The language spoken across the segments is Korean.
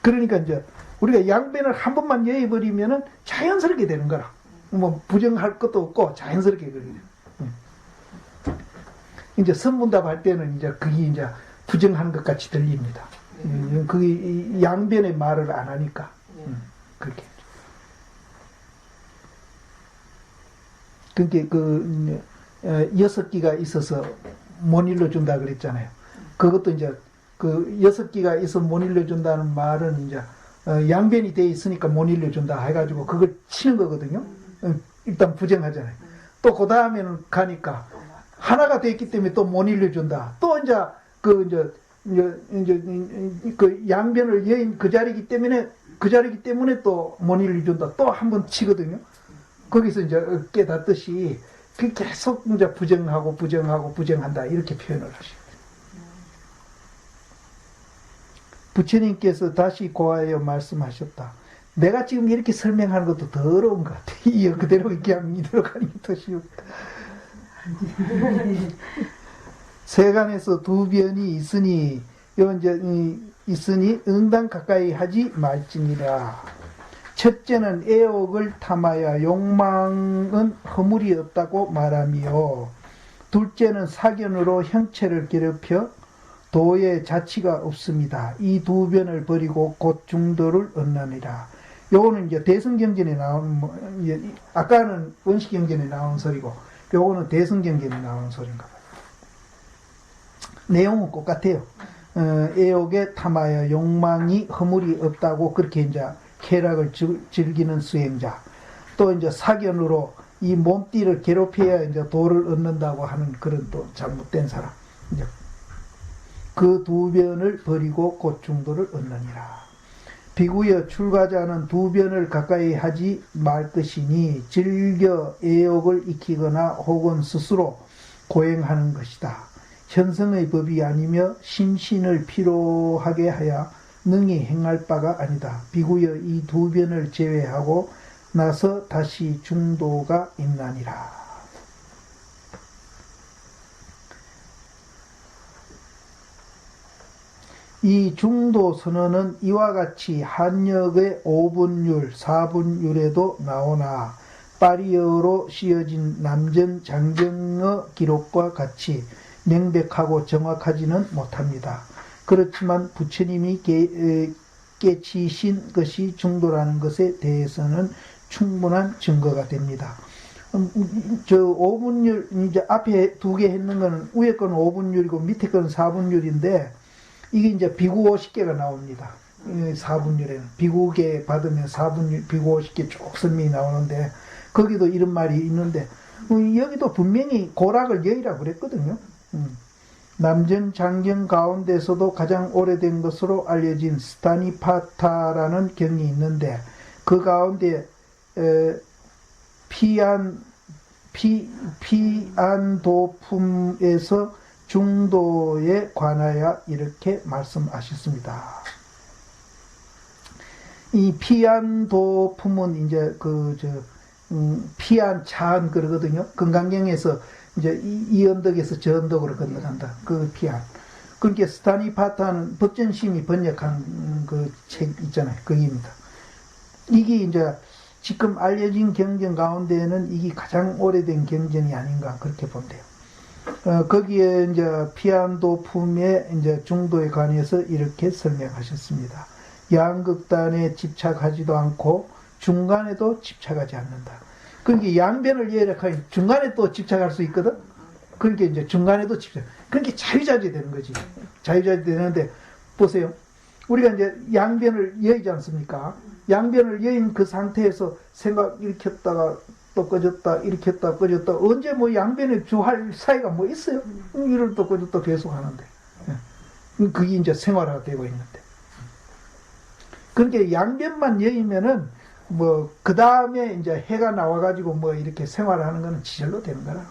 그러니까 이제 우리가 양변을 한 번만 여의버리면은 자연스럽게 되는 거라. 뭐 부정할 것도 없고 자연스럽게 그래요. 이제 선문답 할 때는 이제 그게 이제 부정한 것 같이 들립니다. 그게 양변의 말을 안 하니까. 그렇게. 그게 그 6기가 있어서 못 일러준다 그랬잖아요. 그것도 이제 그 6기가 있어 못 일러준다는 말은 이제 양변이 돼 있으니까 못 일러준다 해가지고 그걸 치는 거거든요. 일단 부정하잖아요. 또 그 다음에는 가니까 하나가 돼 있기 때문에 또 못 일러준다. 또 이제 그 양변을 여인 그 자리이기 때문에 또 못 일러준다. 또 한 번 치거든요. 거기서 이제 깨닫듯이 계속 이제 부정한다 이렇게 표현을 하시고. 부처님께서 다시 고하여 말씀하셨다. 내가 지금 이렇게 설명하는 것도 더 어려운 것 같아. 이 그대로 그냥 이대로 가는 게 더 쉬워. 세간에서 두 변이 있으니 응당 가까이 하지 말지니라. 첫째는 애욕을 탐하여 욕망은 허물이 없다고 말하며, 둘째는 사견으로 형체를 괴롭혀 도의 자치가 없습니다. 이 두 변을 버리고 곧 중도를 얻느니라. 요거는 이제 대승경전에 나온, 아까는 원시경전에 나온 소리고, 요거는 대승경전에 나온 소리인가 봐요. 내용은 똑같아요. 애욕에 탐하여 욕망이 허물이 없다고 그렇게 이제 쾌락을 즐기는 수행자. 또 이제 사견으로 이 몸띠를 괴롭혀야 이제 도를 얻는다고 하는 그런 또 잘못된 사람. 이제 그 두 변을 버리고 곧 중도를 얻느니라. 비구여 출가자는 두 변을 가까이 하지 말 것이니 즐겨 애욕을 익히거나 혹은 스스로 고행하는 것이다. 현성의 법이 아니며 심신을 피로하게 하여 능히 행할 바가 아니다. 비구여 이 두 변을 제외하고 나서 다시 중도가 있나니라. 이 중도 선언은 이와 같이 한역의 5분율, 4분율에도 나오나 파리어로 씌어진 남전 장경의 기록과 같이 명백하고 정확하지는 못합니다. 그렇지만 부처님이 깨치신 것이 중도라는 것에 대해서는 충분한 증거가 됩니다. 저 5분율, 이제 앞에 두 개 했는 거는 위에 거는 5분율이고 밑에 거는 4분율인데 이게 이제 비구 50개가 나옵니다. 4분율에는. 비구계 받으면 4분율, 비구 50개 쭉 설명이 나오는데 거기도 이런 말이 있는데 여기도 분명히 고락을 여의라고 그랬거든요. 남전 장경 가운데서도 가장 오래된 것으로 알려진 스타니파타라는 경이 있는데 그 가운데 피안도품에서 중도에 관하여 이렇게 말씀하셨습니다. 이 피안도품은 이제 피안 차안 그러거든요. 건강경에서 이제 이 언덕에서 저 언덕으로 건너간다. 그 피안. 그러니까 스타니파타는 법전심이 번역한 그 책 있잖아요. 거기입니다. 이게 이제 지금 알려진 경전 가운데에는 이게 가장 오래된 경전이 아닌가 그렇게 본대요. 거기에 이제 피안도품의 이제 중도에 관해서 이렇게 설명하셨습니다. 양극단에 집착하지도 않고 중간에도 집착하지 않는다. 그러니까 양변을 예약하니 중간에 또 집착할 수 있거든. 그러니까 이제 중간에도 집착. 그러니까 자유자재 되는 거지. 자유자재 되는데 보세요. 우리가 이제 양변을 여의지 않습니까? 양변을 여인 그 상태에서 생각 일으켰다가 또 꺼졌다, 일으켰다, 꺼졌다. 언제 뭐 양변에 주할 사이가 뭐 있어요? 이를 또 꺼졌다 계속 하는데. 그게 이제 생활화가 되고 있는데. 그러니까 양변만 여의면은 뭐, 그 다음에 이제 해가 나와가지고 뭐 이렇게 생활하는 거는 지절로 되는 거라.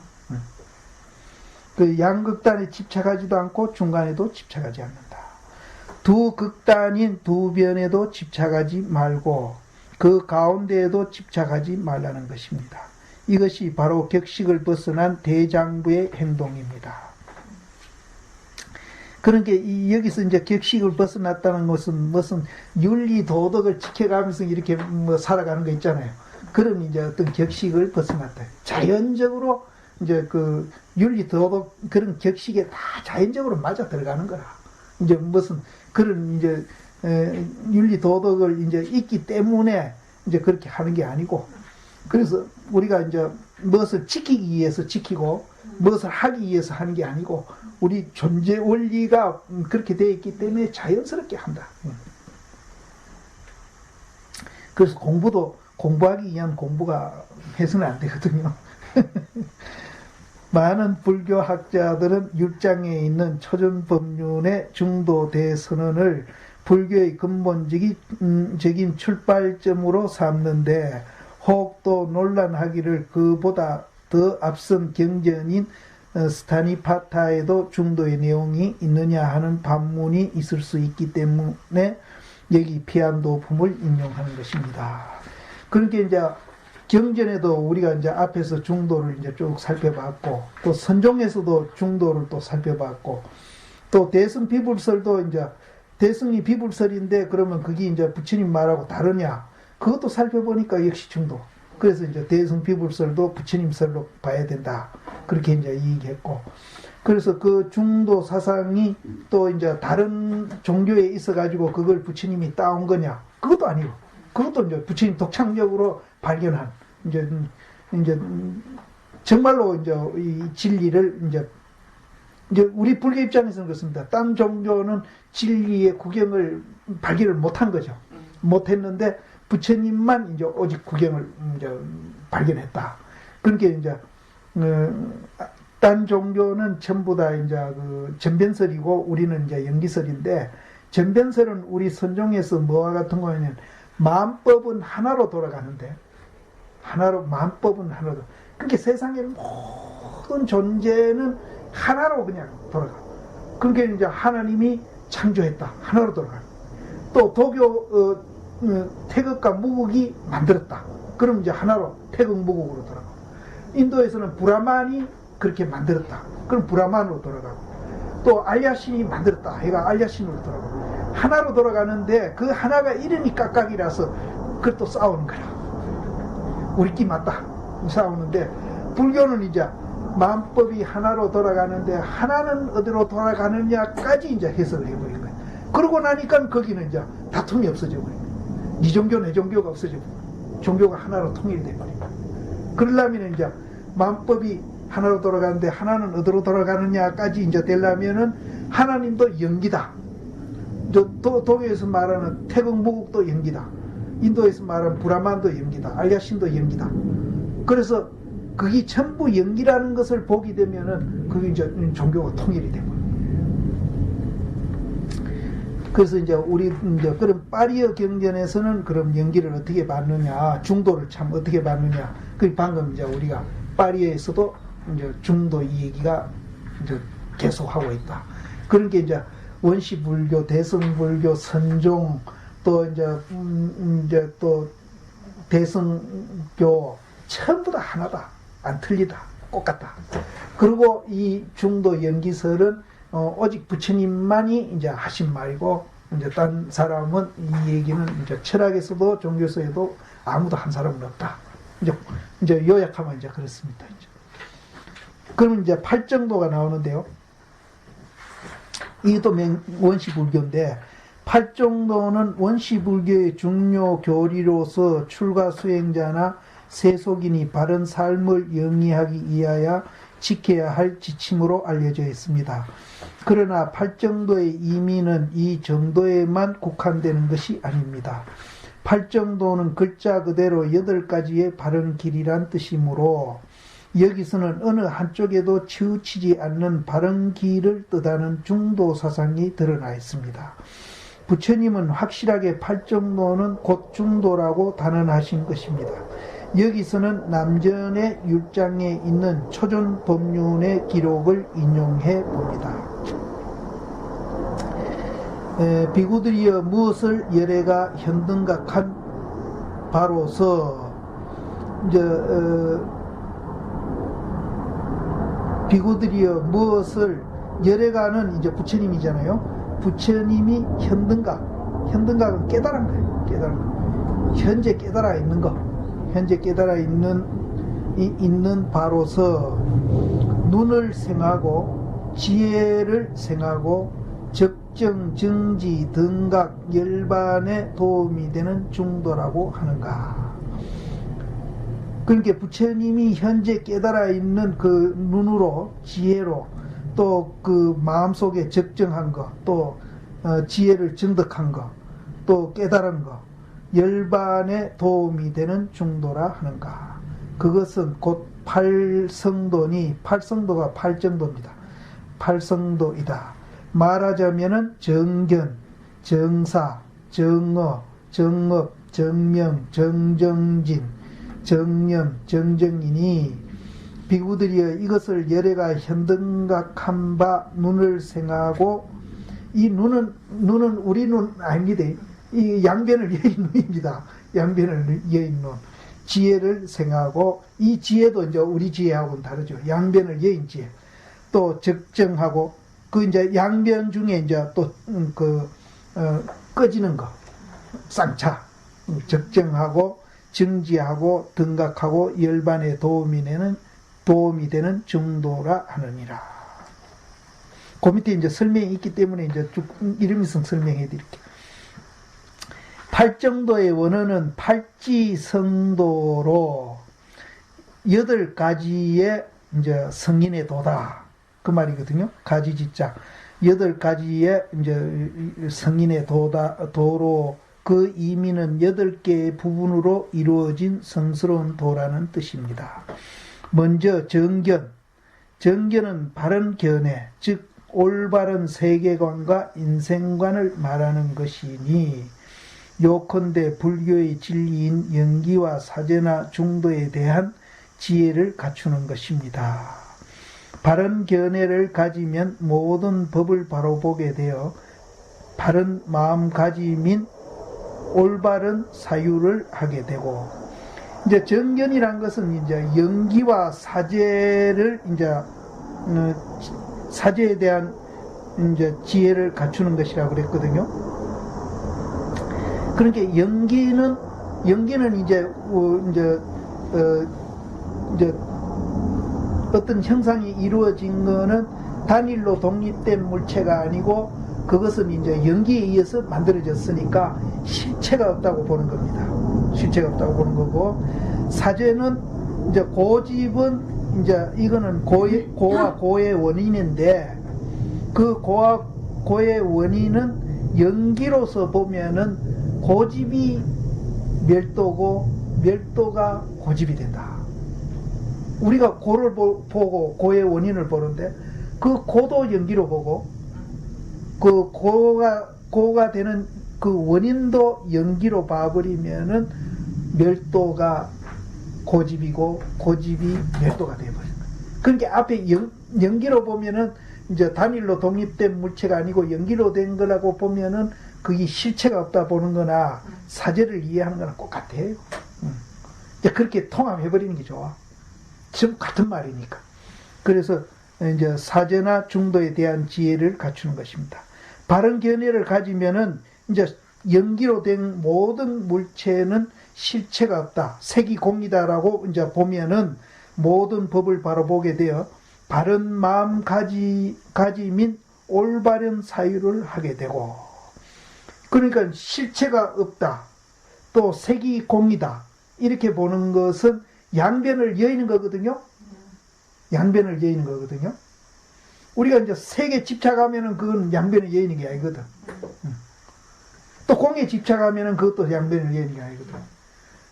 그 양극단에 집착하지도 않고 중간에도 집착하지 않는다. 두 극단인 두 변에도 집착하지 말고 그 가운데에도 집착하지 말라는 것입니다. 이것이 바로 격식을 벗어난 대장부의 행동입니다. 그러니까 여기서 이제 격식을 벗어났다는 것은 무슨 윤리 도덕을 지켜가면서 이렇게 뭐 살아가는 거 있잖아요. 그런 이제 어떤 격식을 벗어났다. 자연적으로 이제 그 윤리 도덕 그런 격식에 다 자연적으로 맞아 들어가는 거라. 이제 무슨 그런 이제 윤리 도덕을 이제 있기 때문에 이제 그렇게 하는 게 아니고, 그래서 우리가 이제 무엇을 지키기 위해서 지키고 무엇을 하기 위해서 하는 게 아니고 우리 존재 원리가 그렇게 되어 있기 때문에 자연스럽게 한다. 그래서 공부도 공부하기 위한 공부가 해서는 안 되거든요. 많은 불교 학자들은 율장에 있는 초전법륜의 중도 대선언을 불교의 근본적인 출발점으로 삼는데, 혹 또 논란하기를 그보다 더 앞선 경전인 스타니파타에도 중도의 내용이 있느냐 하는 반문이 있을 수 있기 때문에 여기 피안도품을 인용하는 것입니다. 그러니까 이제 경전에도 우리가 이제 앞에서 중도를 이제 쭉 살펴봤고, 또 선종에서도 중도를 또 살펴봤고, 또 대승 비불설도 이제 대승이 비불설인데 그러면 그게 이제 부처님 말하고 다르냐? 그것도 살펴보니까 역시 중도. 그래서 이제 대승 비불설도 부처님설로 봐야 된다. 그렇게 이제 얘기했고, 그래서 그 중도 사상이 또 이제 다른 종교에 있어가지고 그걸 부처님이 따온 거냐? 그것도 아니고, 그것도 이제 부처님 독창적으로 발견한 이제 정말로 이제 이 진리를 이제 우리 불교 입장에서는 그렇습니다. 딴 종교는 진리의 구경을 발견을 못한 거죠. 못했는데 부처님만 이제 오직 구경을 이제 발견했다. 그러니까 이제 딴 종교는 전부 다 이제 그 전변설이고 우리는 이제 연기설인데, 전변설은 우리 선종에서 뭐와 같은 거냐면 만법은 하나로 돌아가는데, 만법은 하나로. 그러니까 세상의 모든 존재는 하나로 그냥 돌아가. 그러니까 이제 하나님이 창조했다. 하나로 돌아가. 또 도교 태극과 무극이 만들었다. 그럼 이제 하나로 태극 무극으로 돌아가. 인도에서는 브라만이 그렇게 만들었다. 그럼 브라만으로 돌아가고, 또 알야신이 만들었다. 해가 알야신으로 돌아가고, 하나로 돌아가는데 그 하나가 이름이 깍깍이라서 그걸 또 싸우는 거야. 우리끼리 맞다. 싸우는데, 불교는 이제 만법이 하나로 돌아가는데 하나는 어디로 돌아가느냐까지 이제 해석을 해버린 거예요. 그러고 나니까 거기는 이제 다툼이 없어져 버린 거예요. 네 종교 내 종교가 없어져 버린 거예요. 종교가 하나로 통일돼 버린 거예요. 그러려면 이제 만법이 하나로 돌아가는데 하나는 어디로 돌아가느냐까지 이제 되려면은 하나님도 연기다. 도교에서 말하는 태극무국도 연기다. 인도에서 말하는 브라만도 연기다. 알야신도 연기다. 그래서 그게 전부 연기라는 것을 보게 되면은 그게 이제 종교가 통일이 되고. 그래서 이제 우리 이제 그런 파리어 경전에서는 그럼 연기를 어떻게 받느냐, 중도를 참 어떻게 받느냐. 그 방금 이제 우리가 파리어에서도 이제 중도 이 얘기가 이제 계속하고 있다. 그러니까 이제 원시불교, 대승불교, 선종, 또 이제 또 대승교 전부 다 하나다. 안 틀리다. 똑같다. 그리고 이 중도 연기설은 오직 부처님만이 이제 하신 말이고, 이제 딴 사람은 이 얘기는 이제 철학에서도 종교서에도 아무도 한 사람은 없다. 이제 요약하면 이제 그렇습니다. 이제. 그러면 이제 팔정도가 나오는데요. 이것도 원시불교인데, 팔정도는 원시불교의 중요 교리로서 출가 수행자나 세속인이 바른 삶을 영위하기 위하여 지켜야 할 지침으로 알려져 있습니다. 그러나 팔정도의 의미는 이 정도에만 국한되는 것이 아닙니다. 팔정도는 글자 그대로 8가지의 바른 길이란 뜻이므로 여기서는 어느 한쪽에도 치우치지 않는 바른 길을 뜻하는 중도 사상이 드러나 있습니다. 부처님은 확실하게 팔정도는 곧 중도라고 단언하신 것입니다. 여기서는 남전의 율장에 있는 초전 법륜의 기록을 인용해 봅니다. 비구들이여 무엇을 열애가 현등각한 바로서 비구들이여 무엇을 열애가는 이제 부처님이잖아요. 부처님이 현등각은 깨달은 거예요. 깨달은 거. 현재 깨달아 있는 거. 현재 깨달아 있는 바로서 눈을 생하고 지혜를 생하고 적정, 정지, 등각, 열반에 도움이 되는 중도라고 하는가. 그러니까 부처님이 현재 깨달아 있는 그 눈으로, 지혜로, 또 그 마음속에 적정한 거, 또 지혜를 증득한 거, 또 깨달은 거, 열반에 도움이 되는 중도라 하는가. 그것은 곧 팔성도니, 팔성도가 팔정도입니다. 팔성도이다. 말하자면은 정견, 정사, 정어, 정업, 정명, 정정진, 정념, 정정이니 비구들이여 이것을 열애가 현등각한 바 눈을 생하고, 이 눈은 우리 눈 아닙니다. 이 양변을 여인 눈입니다. 양변을 여인 눈. 지혜를 생하고, 이 지혜도 이제 우리 지혜하고는 다르죠. 양변을 여인 지혜. 또 적정하고, 그 이제 양변 중에 이제 또 꺼지는 거, 쌍차, 적정하고, 정지하고, 등각하고, 열반에 도움이 되는 중도라 하느니라. 그 밑에 이제 설명이 있기 때문에 이제 쭉 이름이성 설명해 드릴게요. 팔정도의 원어는 팔지성도로 8가지의 이제 성인의 도다. 그 말이거든요. 가지지자. 8가지의 이제 성인의 도로 그 의미는 8개의 부분으로 이루어진 성스러운 도라는 뜻입니다. 먼저 정견. 정견은 바른 견해, 즉 올바른 세계관과 인생관을 말하는 것이니 요컨대 불교의 진리인 영기와 사제나 중도에 대한 지혜를 갖추는 것입니다. 바른 견해를 가지면 모든 법을 바로 보게 되어 바른 마음가짐인 올바른 사유를 하게 되고, 이제 정견이란 것은 이제 영기와 사제를 이제 사제에 대한 이제 지혜를 갖추는 것이라고 그랬거든요. 그러니까 영기는 이제 어떤 형상이 이루어진 거는 단일로 독립된 물체가 아니고 그것은 이제 연기에 의해서 만들어졌으니까 실체가 없다고 보는 겁니다. 실체가 없다고 보는 거고, 사제는 이제 고집은 이제 이거는 고와 고의 원인인데, 그 고와 고의 원인은 연기로서 보면은 고집이 멸도고 멸도가 고집이 된다. 우리가 고를 보고 고의 원인을 보는데 그 고도 연기로 보고 그 고가 되는 그 원인도 연기로 봐버리면은 멸도가 고집이고 고집이 멸도가 되어버린 거예요. 그러니까 앞에 연기로 보면은 이제 단일로 독립된 물체가 아니고 연기로 된 거라고 보면은 그게 실체가 없다 보는 거나 사제를 이해하는 거나 똑같아요. 이제 그렇게 통합해버리는 게 좋아. 지금 같은 말이니까. 그래서 이제 사제나 중도에 대한 지혜를 갖추는 것입니다. 바른 견해를 가지면은 이제 연기로 된 모든 물체는 실체가 없다, 색이 공이다라고 이제 보면은 모든 법을 바로 보게 되어 바른 마음 가짐인 올바른 사유를 하게 되고, 그러니까 실체가 없다, 또 색이 공이다 이렇게 보는 것은 양변을 여의는 거거든요. 양변을 여의는 거거든요. 우리가 이제 색에 집착하면은 그건 양변을 여의는 게 아니거든. 또 공에 집착하면은 그것도 양변을 여의는 게 아니거든.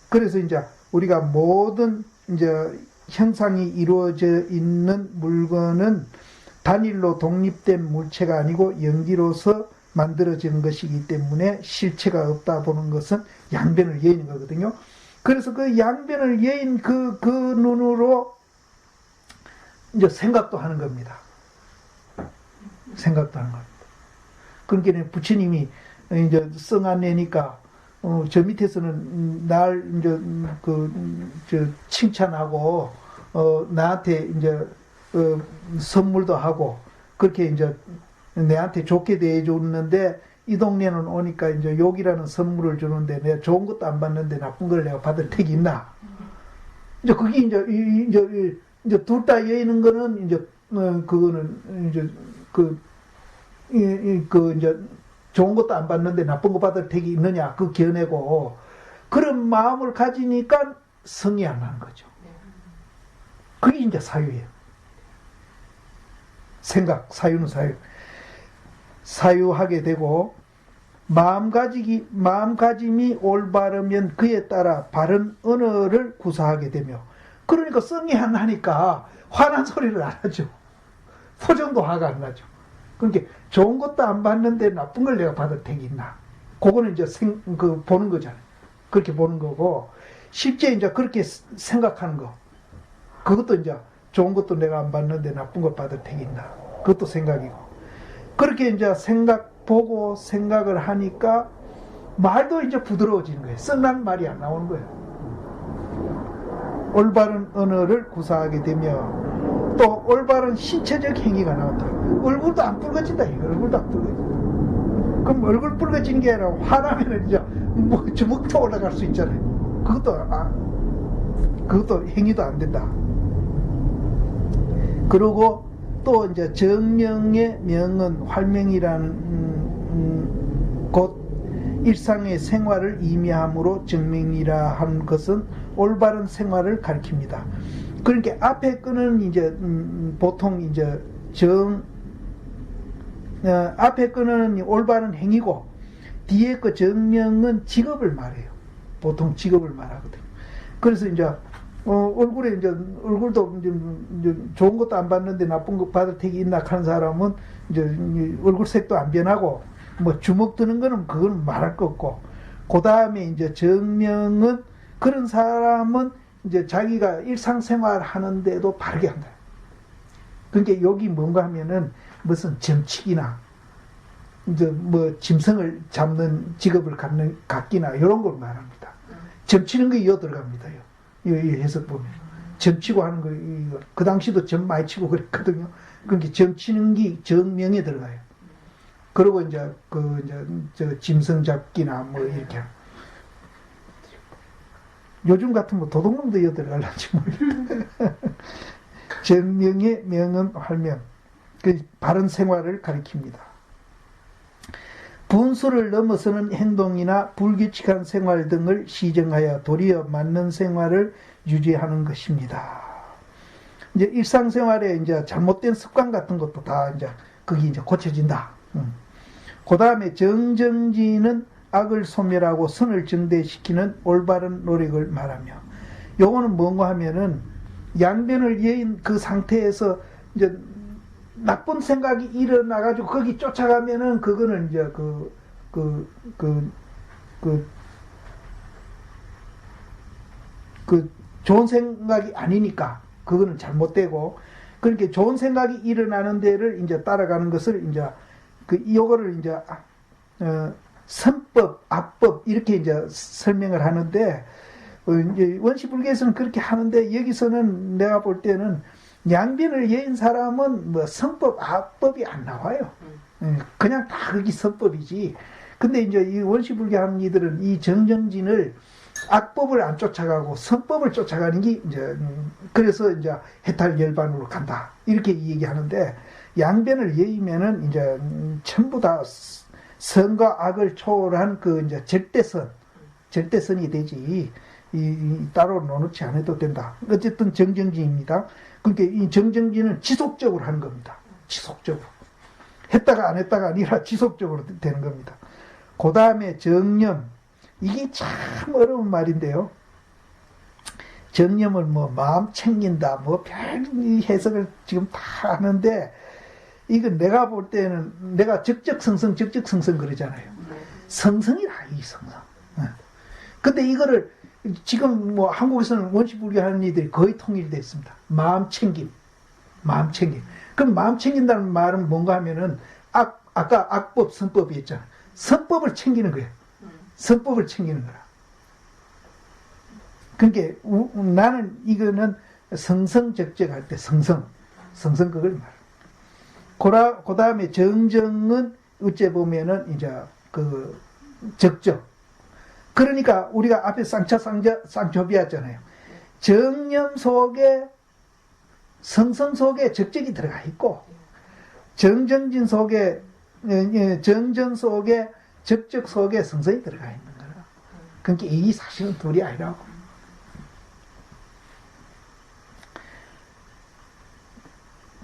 그래서 이제 우리가 모든 이제 형상이 이루어져 있는 물건은 단일로 독립된 물체가 아니고 연기로서 만들어진 것이기 때문에 실체가 없다 보는 것은 양변을 여의는 거거든요. 그래서 그 양변을 여인 그 눈으로 이제 생각도 하는 겁니다. 생각도 하는 겁니다. 그러니까 부처님이 이제 성안내니까 저 밑에서는 날 이제 칭찬하고 나한테 이제 선물도 하고 그렇게 이제 내한테 좋게 대해줬는데 이 동네는 오니까 이제 욕이라는 선물을 주는데 내가 좋은 것도 안 받는데 나쁜 걸 내가 받을 택이 있나? 이제 그게 이제 둘 다 여의는 거는 이제 그거는 이제 이제 좋은 것도 안 받는데 나쁜 거 받을 택이 있느냐 그 견해고 그런 마음을 가지니까 성이 안 나는 거죠. 그게 이제 사유예요. 생각, 사유는 사유. 사유하게 되고 마음가짐이 올바르면 그에 따라 바른 언어를 구사하게 되며 그러니까 성이 안 나니까 화난 소리를 안 하죠. 포정도 화가 안 나죠. 그러니까 좋은 것도 안 받는데 나쁜 걸 내가 받을 택이 있나? 그거는 이제 보는 거잖아요. 그렇게 보는 거고 실제 이제 그렇게 생각하는 거. 그것도 이제 좋은 것도 내가 안 받는데 나쁜 걸 받을 택이 있나? 그것도 생각이고. 그렇게 이제 보고 생각을 하니까 말도 이제 부드러워지는 거예요. 썩난 말이 안 나오는 거예요. 올바른 언어를 구사하게 되며 또 올바른 신체적 행위가 나온다. 얼굴도 안 붉어진다. 얼굴도 안 붉어진다. 그럼 얼굴 붉어지는 게 아니라 화나면 이제 뭐 주먹도 올라갈 수 있잖아요. 그것도 행위도 안 된다. 그리고 또 이제 정명의 명은 활명이라는 곧 일상의 생활을 의미함으로 정명이라 한 것은 올바른 생활을 가리킵니다. 그러니까 앞에 거는 이제 보통 이제 앞에 거는 올바른 행위고 뒤에 거 정명은 직업을 말해요. 보통 직업을 말하거든요. 그래서 이제 얼굴에 이제 얼굴도 이제 좋은 것도 안 받는데 나쁜 거 받을 택이 있나 하는 사람은 이제 얼굴 색도 안 변하고 뭐 주먹 드는 거는 그건 말할 거 없고 그 다음에 이제 정명은 그런 사람은 이제 자기가 일상생활 하는데도 바르게 한다. 그러니까 여기 뭔가 하면은 무슨 점치기나 이제 뭐 짐승을 잡는 직업을 갖기나 이런 걸 말합니다. 점치는 거 이어 들어갑니다. 이 해석 보면 점치고 하는 거 그 당시도 점 많이 치고 그랬거든요. 그러니까 점치는 게 정명에 들어가요. 그리고 이제 저 짐승 잡기나 뭐 이렇게 요즘 같은 뭐 도둑놈도 이어 들어갈란지 모르겠다. 정명의 명은 활명, 그 바른 생활을 가리킵니다. 분수를 넘어서는 행동이나 불규칙한 생활 등을 시정하여 도리어 맞는 생활을 유지하는 것입니다. 이제 일상생활에 이제 잘못된 습관 같은 것도 다 이제 그게 이제 고쳐진다. 그 다음에 정정지는 악을 소멸하고 선을 증대시키는 올바른 노력을 말하며, 요거는 뭔가 하면은 양변을 여인 그 상태에서 이제 나쁜 생각이 일어나가지고 거기 쫓아가면은 그거는 이제 좋은 생각이 아니니까 그거는 잘못되고, 그렇게 좋은 생각이 일어나는 데를 이제 따라가는 것을 이제 요거를 이제 선법, 악법 이렇게 이제 설명을 하는데, 이제 원시불교에서는 그렇게 하는데 여기서는 내가 볼 때는 양변을 여인 사람은 뭐 선법, 악법이 안 나와요. 그냥 다 그게 선법이지. 근데 이제 이 원시불교 하는 이들은 이 정정진을 악법을 안 쫓아가고 선법을 쫓아가는 게 이제 그래서 이제 해탈열반으로 간다. 이렇게 얘기하는데, 양변을 여의면은 이제 전부 다 선과 악을 초월한 그 이제 절대선이 되지. 따로 놓지 않아도 된다. 어쨌든 정정진입니다. 그러니까 이 정정진은 지속적으로 하는 겁니다. 지속적으로. 했다가 안 했다가 아니라 지속적으로 되는 겁니다. 그 다음에 정념. 이게 참 어려운 말인데요. 정념을 뭐 마음 챙긴다, 뭐 별 해석을 지금 다 하는데, 이건 내가 볼 때는 내가 적적성성 그러잖아요. 성성이라, 이 성성. 근데 이거를 지금 뭐 한국에서는 원시불교 하는 이들이 거의 통일되어 있습니다. 마음 챙김. 그럼 마음 챙긴다는 말은 뭔가 하면은 아까 악법, 선법이 있잖아. 선법을 챙기는 거예요. 선법을 챙기는 거라. 그러니까 나는 이거는 성성적적할 때 성성 그걸 말해. 그 다음에 정정은 어째 보면은 이제 그 적적. 그러니까 우리가 앞에 쌍초비였잖아요. 정념 속에 성성 속에 적적이 들어가 있고 정정진 속에 정정 속에 적적 속에 성성이 들어가 있는 거라. 그러니까 이 사실은 둘이 아니라고.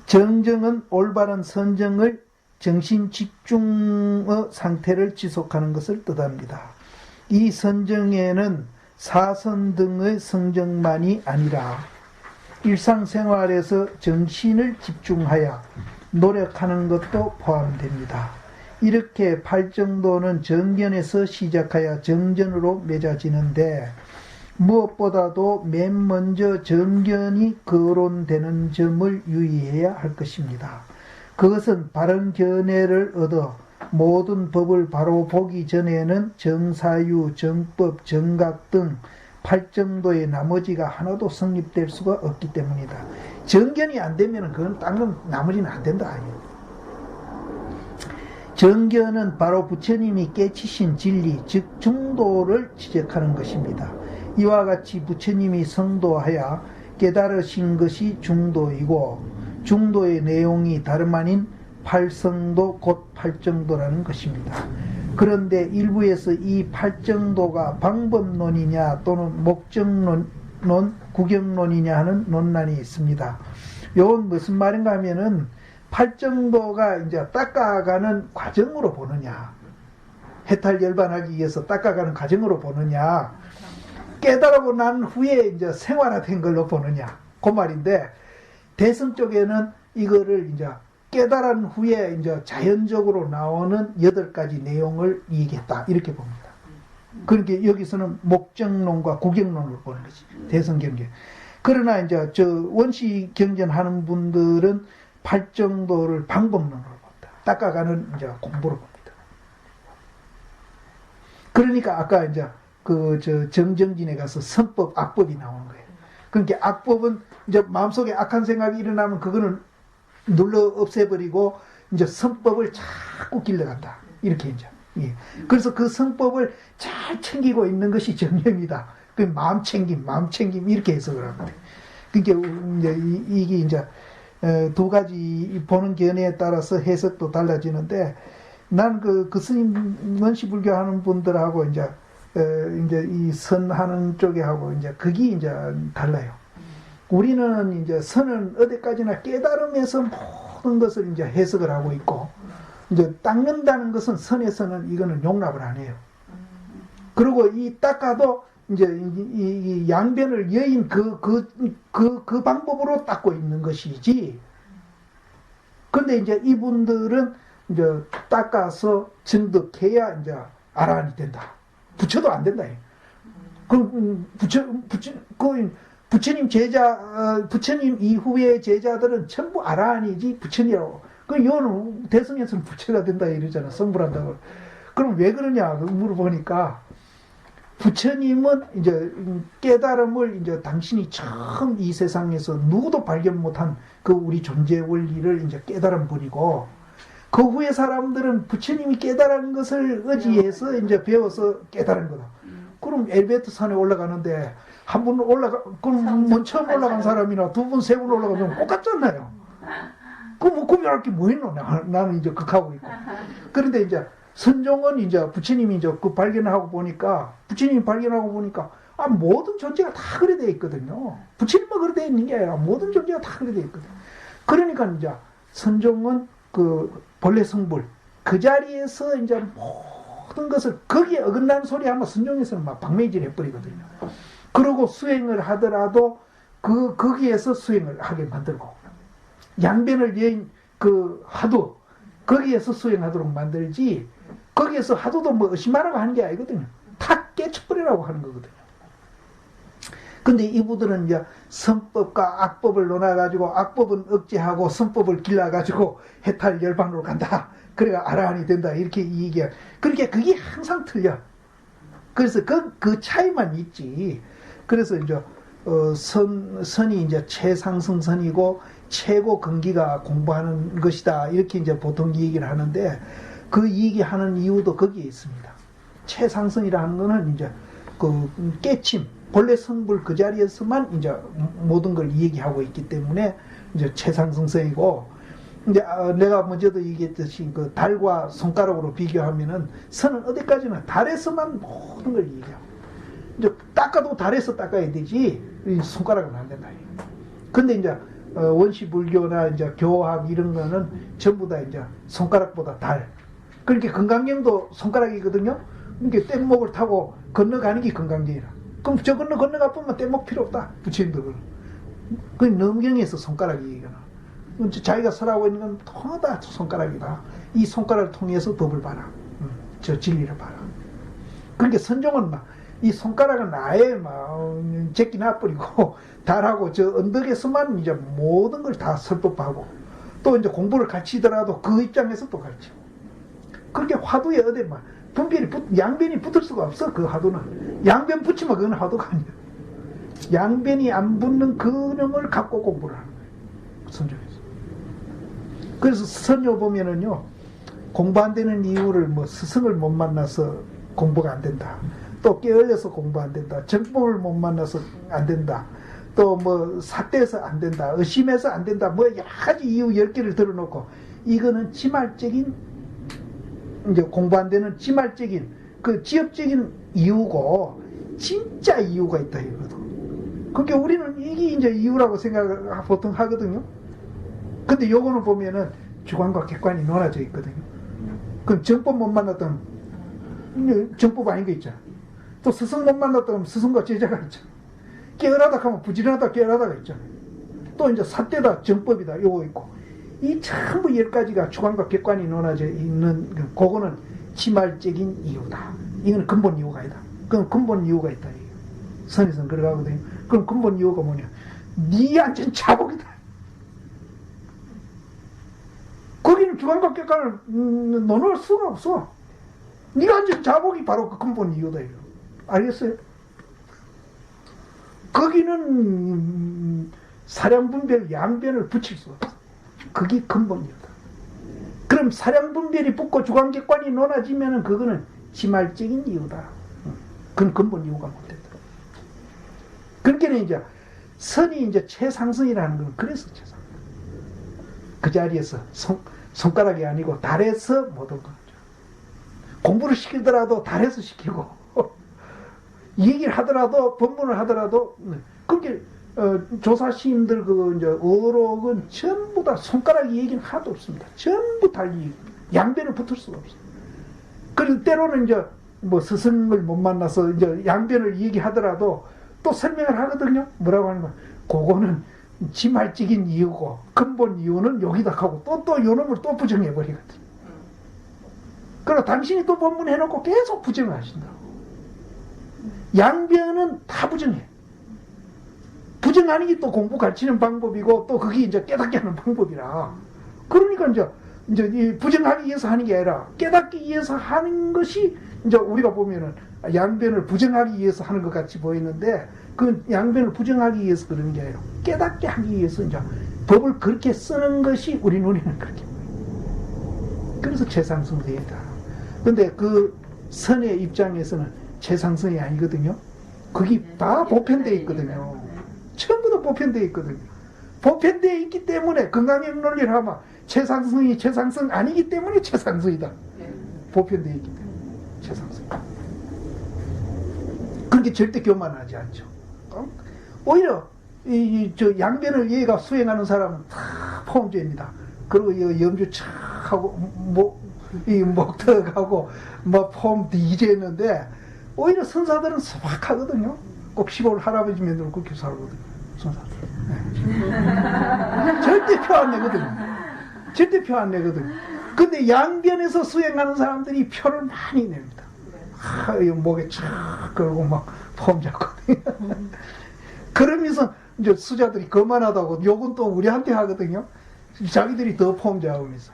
정정은 올바른 선정을 정신 집중의 상태를 지속하는 것을 뜻합니다. 이 선정에는 사선 등의 성정만이 아니라 일상생활에서 정신을 집중하여 노력하는 것도 포함됩니다. 이렇게 팔정도는 정견에서 시작하여 정전으로 맺어지는데 무엇보다도 맨 먼저 정견이 거론되는 점을 유의해야 할 것입니다. 그것은 바른 견해를 얻어 모든 법을 바로 보기 전에는 정사유, 정법, 정각 등 팔정도의 나머지가 하나도 성립될 수가 없기 때문이다. 정견이 안 되면 그건 딴 나머지는 안 된다. 정견은 바로 부처님이 깨치신 진리, 즉 중도를 지적하는 것입니다. 이와 같이 부처님이 성도하여 깨달으신 것이 중도이고 중도의 내용이 다름 아닌 팔성도 곧 팔정도라는 것입니다. 그런데 일부에서 이 팔정도가 방법론이냐 또는 목적론, 구경론이냐 하는 논란이 있습니다. 이건 무슨 말인가 하면은 팔정도가 이제 닦아가는 과정으로 보느냐, 해탈열반하기 위해서 닦아가는 과정으로 보느냐, 깨달고 난 후에 이제 생활화된 걸로 보느냐, 그 말인데, 대승 쪽에는 이거를 이제 깨달은 후에 이제 자연적으로 나오는 8가지 내용을 얘기했다. 이렇게 봅니다. 그러니까 여기서는 목적론과 구경론으로 보는 거지. 대승경계. 그러나 이제 저 원시 경전하는 분들은 팔정도를 방법론으로 본다. 닦아가는 이제 공부로 봅니다. 그러니까 아까 이제 저 정정진에 가서 선법, 악법이 나오는 거예요. 그러니까 악법은 이제 마음속에 악한 생각이 일어나면 그거는 눌러 없애버리고 이제 선법을 자꾸 길러간다. 이렇게 이제. 예. 그래서 그 선법을 잘 챙기고 있는 것이 정념이다. 그 마음 챙김 이렇게 해석을 합니다. 그러니까 이제 이게 이제 두 가지 보는 견해에 따라서 해석도 달라지는데 난 그 스님 원시불교 하는 분들하고 이제 이 선하는 쪽에 하고 이제 그게 이제 달라요. 우리는 이제 선은 어디까지나 깨달으면서 모든 것을 이제 해석을 하고 있고, 이제 닦는다는 것은 선에서는 이거는 용납을 안 해요. 그리고 이 닦아도 이제 이 양변을 여인 그 방법으로 닦고 있는 것이지. 근데 이제 이분들은 이제 닦아서 증득해야 이제 아라한이 된다. 부처도 안 된다. 그럼 부처님 부처님 이후의 제자들은 전부 아라한이지 부처님이라고. 이거는 대승에서는 부처가 된다 이러잖아. 성불한다고. 그럼 왜 그러냐 물어보니까 부처님은 이제 깨달음을 이제 당신이 처음 이 세상에서 누구도 발견 못한 그 우리 존재 원리를 이제 깨달은 분이고, 그 후에 사람들은 부처님이 깨달은 것을 의지해서 이제 배워서 깨달은 거다. 그럼 엘리베이터 산에 올라가는데 한 분 그럼 뭐 처음 올라간 사람이나 두 분, 세 분 올라가면 똑같잖아요. 뭐 구별할 게 뭐 있노? 나는 이제 극하고 있고. 그런데 이제 선종은 이제 부처님이 이제 그 발견하고 보니까, 모든 존재가 다 그래 돼 있거든요. 부처님만 그래 돼 있는 게 아니라 모든 존재가 다 그래 돼 있거든. 그러니까 이제 선종은 그 본래 성불, 그 자리에서 이제 모든 것을 거기에 어긋나는 소리 하면 선종에서는 막 방매질 해버리거든요. 그러고 수행을 하더라도 거기에서 수행을 하게 만들고, 양변을 여인 하도 거기에서 수행하도록 만들지, 거기에서 하도도 뭐 의심하라고 하는 게 아니거든요. 다 깨쳐버리라고 하는 거거든요. 근데 이분들은 이제 선법과 악법을 논해가지고 악법은 억제하고 선법을 길러가지고 해탈 열반으로 간다. 그래가 아라한이 된다. 이렇게 얘기해. 그러니까 그게 항상 틀려. 그래서 그 차이만 있지. 그래서 이제 선이 이제 최상승선이고 최고 근기가 공부하는 것이다. 이렇게 이제 보통 얘기를 하는데 그 얘기하는 이유도 거기에 있습니다. 최상승이라는 거는 이제 그 깨침, 본래 성불 그 자리에서만 이제 모든 걸 얘기하고 있기 때문에 이제 최상승성이고, 이제 내가 먼저도 얘기했듯이 그 달과 손가락으로 비교하면은 선은 어디까지나 달에서만 모든 걸 얘기하고, 이제 닦아도 달에서 닦아야 되지 이 손가락은 안 된다. 근데 이제 원시 불교나 이제 교학 이런 거는 전부 다 이제 손가락보다 달. 그러니까 건강경도 손가락이거든요. 그러니까 뗏목을 타고 건너가는 게 건강경이라. 그럼 저 건너가 보면 뗏목 필요 없다. 부처님들은. 그 넘경에서 손가락이 얘기하나. 자기가 설하고 있는 건 다 손가락이다. 이 손가락을 통해서 법을 봐라. 저 진리를 봐라. 그러니까 선종은 막 이 손가락은 아예 막 제끼 놔버리고 달하고 저 언덕에서만 이제 모든 걸 다 설법하고, 또 이제 공부를 가르치더라도 그 입장에서 또 가르치고. 그렇게 화두에 어디 막 양변이 붙을 수가 없어. 그 화두는 양변 붙이면 그건 화두가 아니야. 양변이 안 붙는 그놈을 갖고 공부를 하는 거예요. 선종에서. 그래서 선녀 보면은요, 공부 안 되는 이유를 뭐 스승을 못 만나서 공부가 안 된다. 또 깨어려서 공부 안 된다. 정법을 못 만나서 안 된다. 또 뭐 삿대에서 안 된다. 의심해서 안 된다. 뭐 여러 가지 이유 10개를 들어놓고, 이거는 지말적인, 이제 공부 안 되는 지말적인 그 지엽적인 이유고, 진짜 이유가 있다 이거든. 그러니까 우리는 이게 이제 이유라고 생각을 보통 하거든요. 근데 요거는 보면은 주관과 객관이 논하져 있거든요. 그럼 정법 못 만났던 정법 아닌 거 있잖아. 또 스승 못 만났던 스승과 제자가 있잖아. 깨어나다 하면 부지런하다 깨어나다가 있잖아. 또 이제 삿대다 정법이다 요거 있고, 이 전부 10가지가 주관과 객관이 논하져 있는 그거는 지말적인 이유다. 이거는 근본 이유가 아니다. 그럼 근본 이유가 있다. 선에서는 그러거든요. 그럼 근본 이유가 뭐냐? 네 앉은 자복이다. 거기는 주관과 객관을 논할 수가 없어. 네가 앉은 자복이 바로 그 근본 이유다. 이거. 알겠어요? 거기는 사량분별 양변을 붙일 수가 없어. 그게 근본 이유다. 그럼 사량분별이 붙고 주관객관이 논하지면은 그거는 지말적인 이유다. 그건 근본 이유가 못 된다. 그러니까 이제 선이 이제 최상승이라는 건 그래서 최상승. 그 자리에서 손가락이 아니고 달에서 모든 거죠. 공부를 시키더라도 달에서 시키고, 얘기를 하더라도 법문을 하더라도, 그렇게 조사시인들 그 이제 어록은 전부 다 손가락 얘기는 하나도 없습니다. 전부 달리 양변을 붙을 수가 없어요. 그리고 때로는 이제 뭐 스승을 못 만나서 이제 양변을 얘기하더라도 또 설명을 하거든요. 뭐라고 하는 거야? 그거는 지말적인 이유고 근본 이유는 여기다 하고 또 요놈을 또 부정해 버리거든. 그러나 당신이 또 법문해놓고 계속 부정을 하신다고. 양변은 다 부정해. 부정하는 게 또 공부 가르치는 방법이고 또 그게 이제 깨닫게 하는 방법이라. 그러니까 이제 이 부정하기 위해서 하는 게 아니라 깨닫기 위해서 하는 것이 이제 우리가 보면은 양변을 부정하기 위해서 하는 것 같이 보이는데 그 양변을 부정하기 위해서 그러는 게 아니라 깨닫게 하기 위해서 이제 법을 그렇게 쓰는 것이 우리 눈에는 그렇게 보여요. 그래서 최상승되다. 근데 그 선의 입장에서는 최상승이 아니거든요. 그게 다 보편되어 있거든요. 전부 다 보편되어 있거든요. 보편되어 있기 때문에 건강형 논리를 하면 최상승이 최상승 아니기 때문에 최상승이다. 보편되어 있기 때문에 최상승. 그렇게 절대 교만하지 않죠. 오히려 저 양변을 얘가 수행하는 사람은 다 포함되어입니다. 그리고 염주 착 하고 목턱하고 뭐 폼 뒤지했는데 오히려 선사들은 소박하거든요. 꼭 시골 할아버지 면으로 그렇게 살거든요. 선사들. 네. 절대 표 안 내거든요. 절대 표 안 내거든요. 근데 양변에서 수행하는 사람들이 표를 많이 냅니다. 목에 착 걸고 막 폼 잡거든요. 그러면서 이제 수자들이 거만하다고 욕은 또 우리한테 하거든요. 자기들이 더 폼 잡으면서.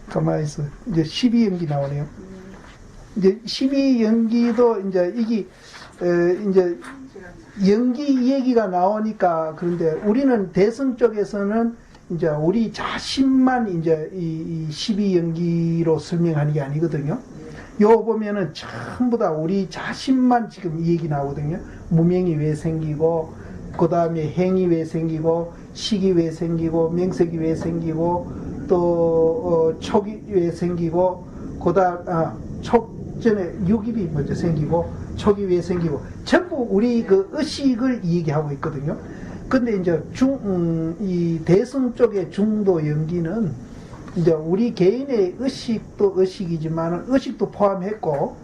가만히 있어. 이제 12연기 나오네요. 이제 12연기도 이제 이게 이제 연기 얘기가 나오니까, 그런데 우리는 대승 쪽에서는 이제 우리 자신만 이제 이 12연기로 설명하는 게 아니거든요. 요 보면은 전부 다 우리 자신만 지금 이 얘기 나오거든요. 무명이 왜 생기고, 그 다음에 행이 왜 생기고, 식이 왜 생기고, 명색이 왜 생기고, 또 촉이 왜 생기고, 그 다음 촉 전에 육입이 먼저 생기고, 촉이 왜 생기고, 전부 우리 그 의식을 얘기하고 있거든요. 근데 이제 이 대승 쪽의 중도 연기는 이제 우리 개인의 의식도 의식이지만 의식도 포함했고,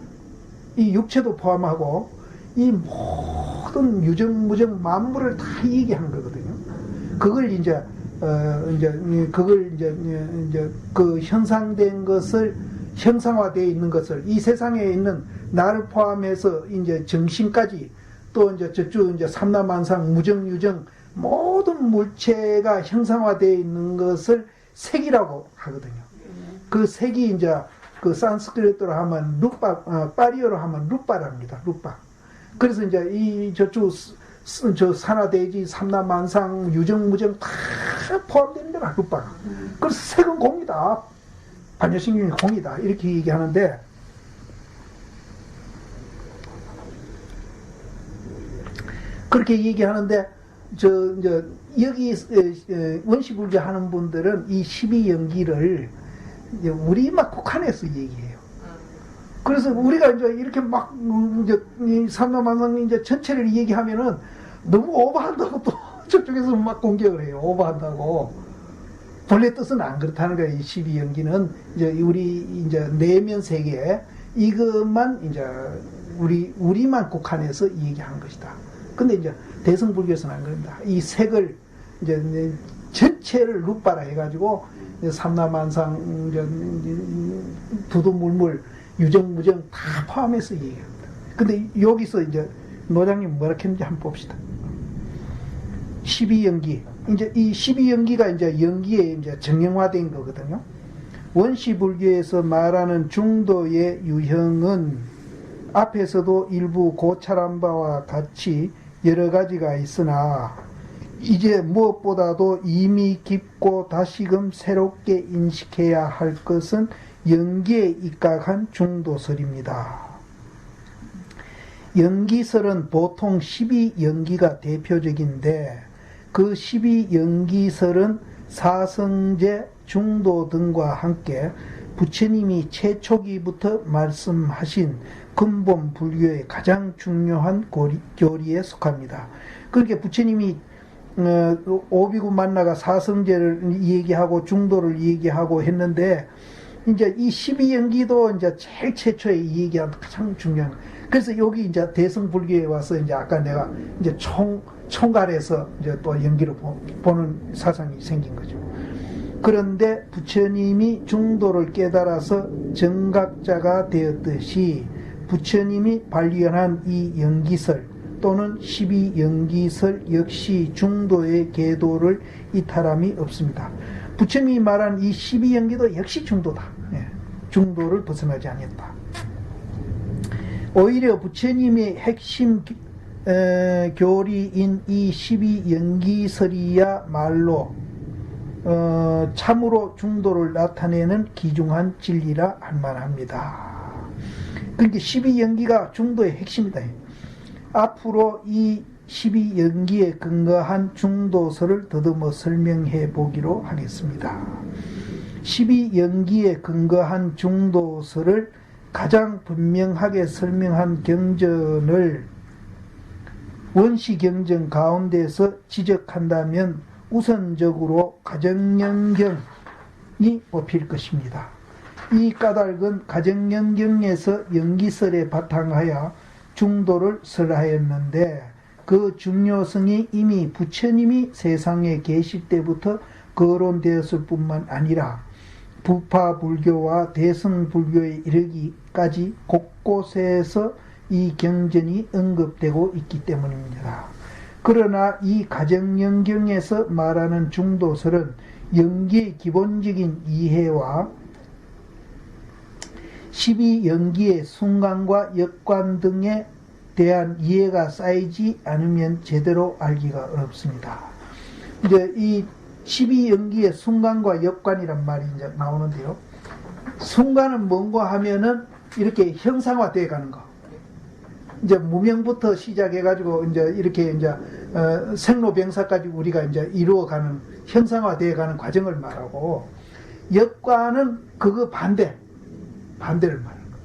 이 육체도 포함하고, 이 모든 유정무정 만물을 다 얘기하는 거거든요. 그걸 이제 그걸 이제 그 형상된 것을, 형상화되어 있는 것을, 이 세상에 있는 나를 포함해서 이제 정신까지, 또 이제 저쪽 이제 삼라만상 무정유정 모든 물체가 형상화되어 있는 것을 색이라고 하거든요. 그 색이 이제 그 산스크리트로 하면 루파, 파리어로 하면 루파랍니다. 루파. 그래서 이제 이 저쪽 저 산화대지, 삼라만상, 유정무정 다 포함되는 데가 루파가. 그래서 색은 공이다. 반려신경이 공이다. 이렇게 얘기하는데, 그렇게 얘기하는데, 이제 여기 원시불교 하는 분들은 이 12연기를 우리만 국한해서 얘기해요. 그래서 우리가 이제 이렇게 막 이제 이 삼라만상 이제 전체를 얘기하면은 너무 오버한다고 또 저쪽에서 막 공격을 해요. 오버한다고. 본래 뜻은 안 그렇다는 거예요. 이 12연기는 이제 우리 이제 내면 세계 이것만 이제 우리만 국한해서 얘기한 것이다. 근데 이제 대승불교에서는 안 그럽니다. 이 색을 이제 전체를 루빠라 해가지고 삼라만상, 두두물물, 유정무정 다 포함해서 얘기합니다. 근데 여기서 이제 노장님 뭐라 했는지 한번 봅시다. 12연기. 이제 이 12연기가 이제 연기에 이제 정형화된 거거든요. 원시불교에서 말하는 중도의 유형은 앞에서도 일부 고찰한 바와 같이 여러 가지가 있으나 이제 무엇보다도 이미 깊고 다시금 새롭게 인식해야 할 것은 연기에 입각한 중도설입니다. 연기설은 보통 12연기가 대표적인데 그 12연기설은 사성제, 중도 등과 함께 부처님이 최초기부터 말씀하신 근본 불교의 가장 중요한 교리에 속합니다. 그렇게 부처님이 오비구 만나가 사성제를 얘기하고 중도를 얘기하고 했는데 이제 이 12연기도 이제 제일 최초에 얘기한 가장 중요한. 그래서 여기 이제 대승불교에 와서 이제 아까 내가 이제 총괄해서 이제 또 연기를 보는 사상이 생긴 거죠. 그런데 부처님이 중도를 깨달아서 정각자가 되었듯이 부처님이 발견한 이 연기설 또는 12연기설 역시 중도의 계도를 이탈함이 없습니다. 부처님이 말한 이 12연기도 역시 중도다. 중도를 벗어나지 않았다. 오히려 부처님의 핵심 교리인 이 12연기설이야말로 참으로 중도를 나타내는 귀중한 진리라 할 만합니다. 그러니까 12연기가 중도의 핵심이다. 앞으로 이 12연기에 근거한 중도설을 더듬어 설명해 보기로 하겠습니다. 12연기에 근거한 중도설을 가장 분명하게 설명한 경전을 원시경전 가운데서 지적한다면 우선적으로 가정연경이 뽑힐 것입니다. 이 까닭은 가정연경에서 연기설에 바탕하여 중도를 설하였는데 그 중요성이 이미 부처님이 세상에 계실 때부터 거론되었을 뿐만 아니라 부파불교와 대승불교에 이르기까지 곳곳에서 이 경전이 언급되고 있기 때문입니다. 그러나 이 가정연경에서 말하는 중도설은 연기의 기본적인 이해와 12연기의 순간과 역관 등의 대한 이해가 쌓이지 않으면 제대로 알기가 어렵습니다. 이제 이 12연기의 순간과 역관이란 말이 이제 나오는데요. 순간은 뭔가 하면은 이렇게 형상화되어 가는 거. 이제 무명부터 시작해가지고 이제 이렇게 이제 생로병사까지 우리가 이제 이루어가는 형상화되어 가는 과정을 말하고, 역관은 그거 반대를 말하는 거.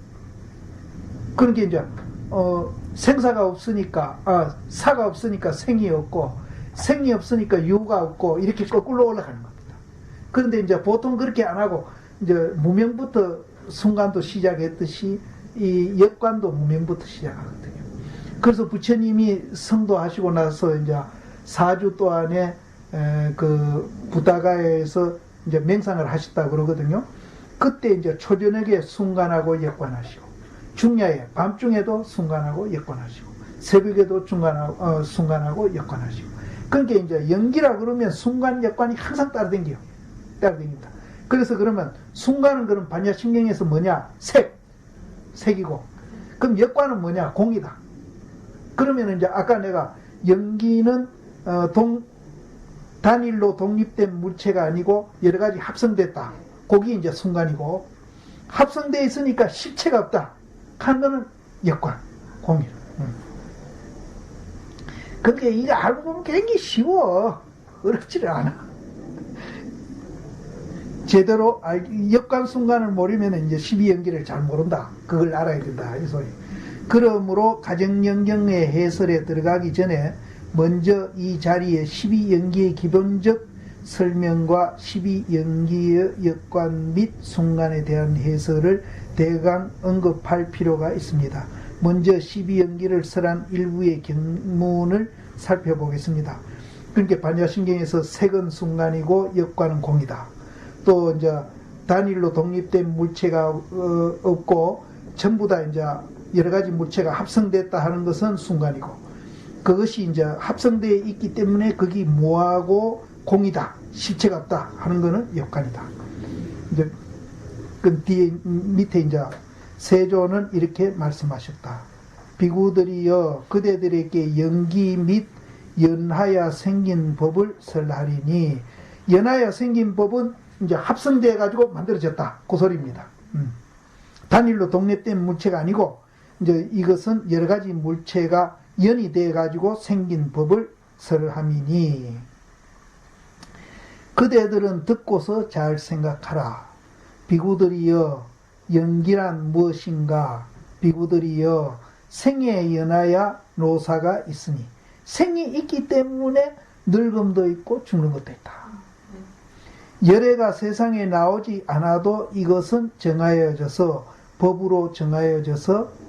그러니까 이제 생사가 없으니까 사가 없으니까 생이 없고, 생이 없으니까 유가 없고, 이렇게 거꾸로 올라가는 겁니다. 그런데 이제 보통 그렇게 안 하고 이제 무명부터 순간도 시작했듯이 이 역관도 무명부터 시작하거든요. 그래서 부처님이 성도하시고 나서 이제 4주 동안에 그 부다가에서 이제 맹상을 하셨다 그러거든요. 그때 이제 초저녁에 순간하고 역관하시고, 중야에 밤중에도 순간하고 역관하시고, 새벽에도 순간하고 역관하시고. 그러니까 이제 연기라 그러면 순간 역관이 항상 따라다닙니다. 그래서 그러면 순간은 그럼 반야신경에서 뭐냐? 색이고, 그럼 역관은 뭐냐? 공이다. 그러면 이제 아까 내가 연기는 단일로 독립된 물체가 아니고 여러 가지 합성됐다. 그게 이제 순간이고, 합성되어 있으니까 실체가 없다 하는 거는 역관, 공이. 그러니까 이거 알고 보면 굉장히 쉬워. 어렵지를 않아. 제대로 역관 순간을 모르면 이제 12연기를 잘 모른다. 그걸 알아야 된다. 이 소리. 그러므로 가정연경의 해설에 들어가기 전에 먼저 이 자리에 12연기의 기본적 설명과 12연기의 역관 및 순간에 대한 해설을 대강 언급할 필요가 있습니다. 먼저 12연기를 설한 일부의 경문을 살펴보겠습니다. 그러니까 반야신경에서 색은 순간이고 역관은 공이다. 또 이제 단일로 독립된 물체가 없고 전부 다 이제 여러 가지 물체가 합성됐다 하는 것은 순간이고, 그것이 이제 합성되어 있기 때문에 그게 무하고 공이다, 실체가 없다 하는 것은 역관이다. 이제 그 뒤에 밑에 이제 세조는 이렇게 말씀하셨다. 비구들이여 그대들에게 연기 및 연하여 생긴 법을 설하리니, 연하여 생긴 법은 이제 합성되어 가지고 만들어졌다, 그 소리입니다. 단일로 독립된 물체가 아니고 이제 이것은 여러 가지 물체가 연이 되어 가지고 생긴 법을 설함이니, 그대들은 듣고서 잘 생각하라. 비구들이여 연기란 무엇인가? 비구들이여 생에 연하여 노사가 있으니, 생이 있기 때문에 늙음도 있고 죽는 것도 있다. 열애가 세상에 나오지 않아도 이것은 정하여져서 법으로 정하여져서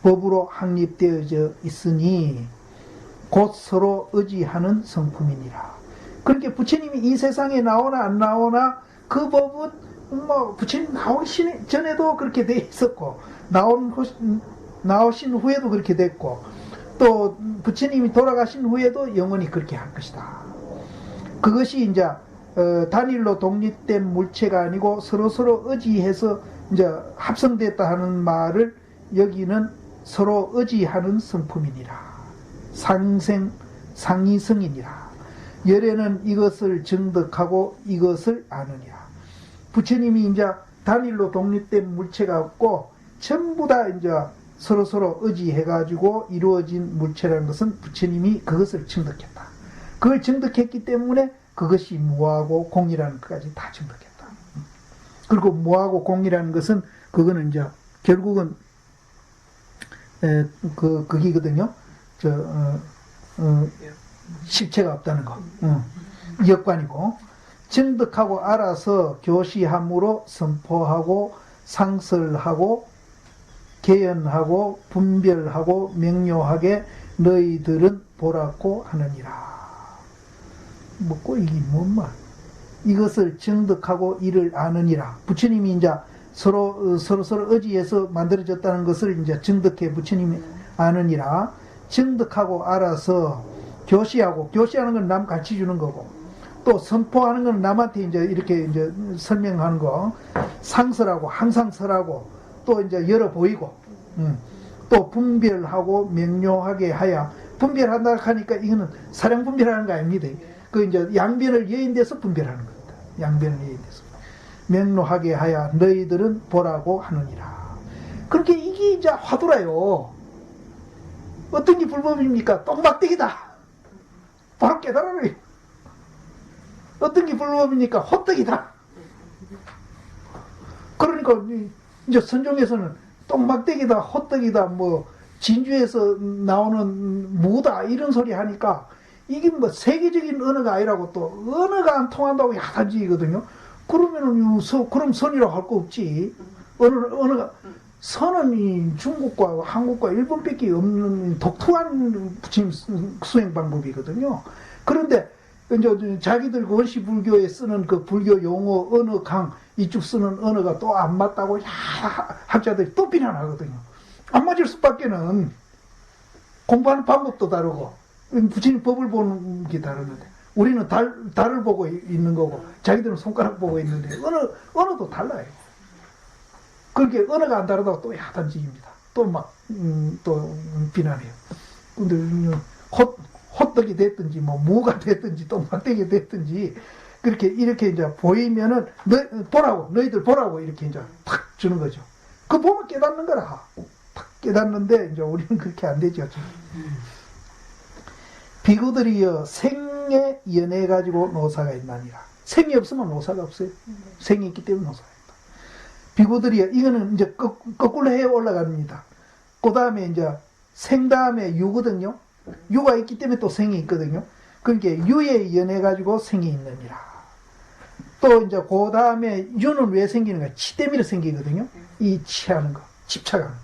법으로 확립되어져 있으니 곧 서로 의지하는 성품이니라. 그렇게 부처님이 이 세상에 나오나 안 나오나 그 법은 뭐 부처님 나오기 전에도 그렇게 돼 있었고, 나오신 후에도 그렇게 됐고, 또 부처님이 돌아가신 후에도 영원히 그렇게 할 것이다. 그것이 이제 단일로 독립된 물체가 아니고 서로 의지해서 이제 합성됐다 하는 말을 여기는 서로 의지하는 성품이니라. 상이성이니라. 열애는 이것을 증득하고 이것을 아느니라. 부처님이 이제 단일로 독립된 물체가 없고 전부 다 이제 서로 의지해가지고 이루어진 물체라는 것은 부처님이 그것을 증득했다. 그걸 증득했기 때문에 그것이 무하고 공이라는 것까지 다 증득했다. 그리고 무하고 공이라는 것은 그거는 이제 결국은 그기거든요. 실체가 없다는 거. 역관이고, 증득하고 알아서 교시함으로 선포하고 상설하고 개연하고 분별하고 명료하게 너희들은 보라고 하느니라. 뭐고 이게 뭔 말? 이것을 증득하고 이를 아느니라. 부처님이 이제 서로 의지해서 만들어졌다는 것을 이제 증득해 부처님이 아느니라. 증득하고 알아서 교시하는 건 남 가르쳐 주는 거고, 또 선포하는 건 남한테 이제 이렇게 이제 설명하는 거, 상설하고 항상 설하고, 또 이제 열어 보이고, 또 분별하고 명료하게 하여, 분별한다 하니까 이거는 사량 분별하는 거 아닙니다. 그 이제 양변을 여인돼서 분별하는 겁니다. 양변을 여인돼서 명료하게 하여 너희들은 보라고 하느니라. 그렇게 이게 이제 화두라요. 어떤 게 불법입니까? 똥막대기다. 바로 깨달아요. 어떤 게 불법입니까? 호떡이다. 그러니까 이제 선종에서는 똥막대기다, 호떡이다, 뭐 진주에서 나오는 무다 이런 소리 하니까 이게 뭐 세계적인 언어가 아니라고, 또 언어가 안 통한다고 야단지거든요. 그러면은 그럼 선이라고 할 거 없지. 언어가 선은 이 중국과 한국과 일본밖에 없는 독특한 부처님 수행 방법이거든요. 그런데 이제 자기들 원시 불교에 쓰는 그 불교 용어 언어 강 이쪽 쓰는 언어가 또 안 맞다고 학자들이 또 비난하거든요. 안 맞을 수밖에는 공부하는 방법도 다르고 부처님 법을 보는 게 다르는데, 우리는 달을 보고 있는 거고 자기들은 손가락 보고 있는데 언어도 달라요. 그렇게 언어가 안 다르다고 또 야단지입니다. 또 막 또 비난해요. 근데 호떡이 됐든지 뭐 무가 됐든지 똥막대기 됐든지 그렇게 이렇게 이제 보이면은 보라고, 너희들 보라고 이렇게 이제 탁 주는 거죠. 그 보면 깨닫는 거라. 탁 깨닫는데 이제 우리는 그렇게 안 되죠. 비구들이여 생에 연해 가지고 노사가 있나니라. 생이 없으면 노사가 없어요. 생이 있기 때문에 노사가 있다. 비구들이여, 이거는 이제 거꾸로 해 올라갑니다. 그 다음에 이제 생 다음에 유거든요. 유가 있기 때문에 또 생이 있거든요. 그러니까 유에 연해 가지고 생이 있느니라. 또 이제 그 다음에 유는 왜 생기는가? 치 때문에 생기거든요. 이 치하는 거, 집착하는 거.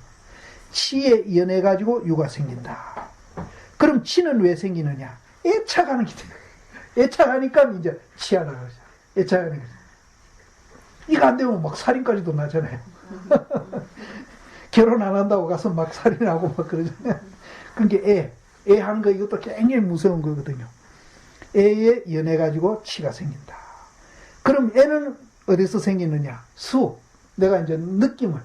치에 연해 가지고 유가 생긴다. 그럼 치는 왜 생기느냐? 애착하는 게 때문에. 애착하니까 이제 치하는 거죠. 애착하는 거죠. 이거 안 되면 막 살인까지도 나잖아요. 결혼 안 한다고 가서 막 살인하고 막 그러잖아요. 그러니까 애 하는 거 이것도 굉장히 무서운 거거든요. 애에 연해가지고 치가 생긴다. 그럼 애는 어디서 생기느냐? 내가 이제 느낌을,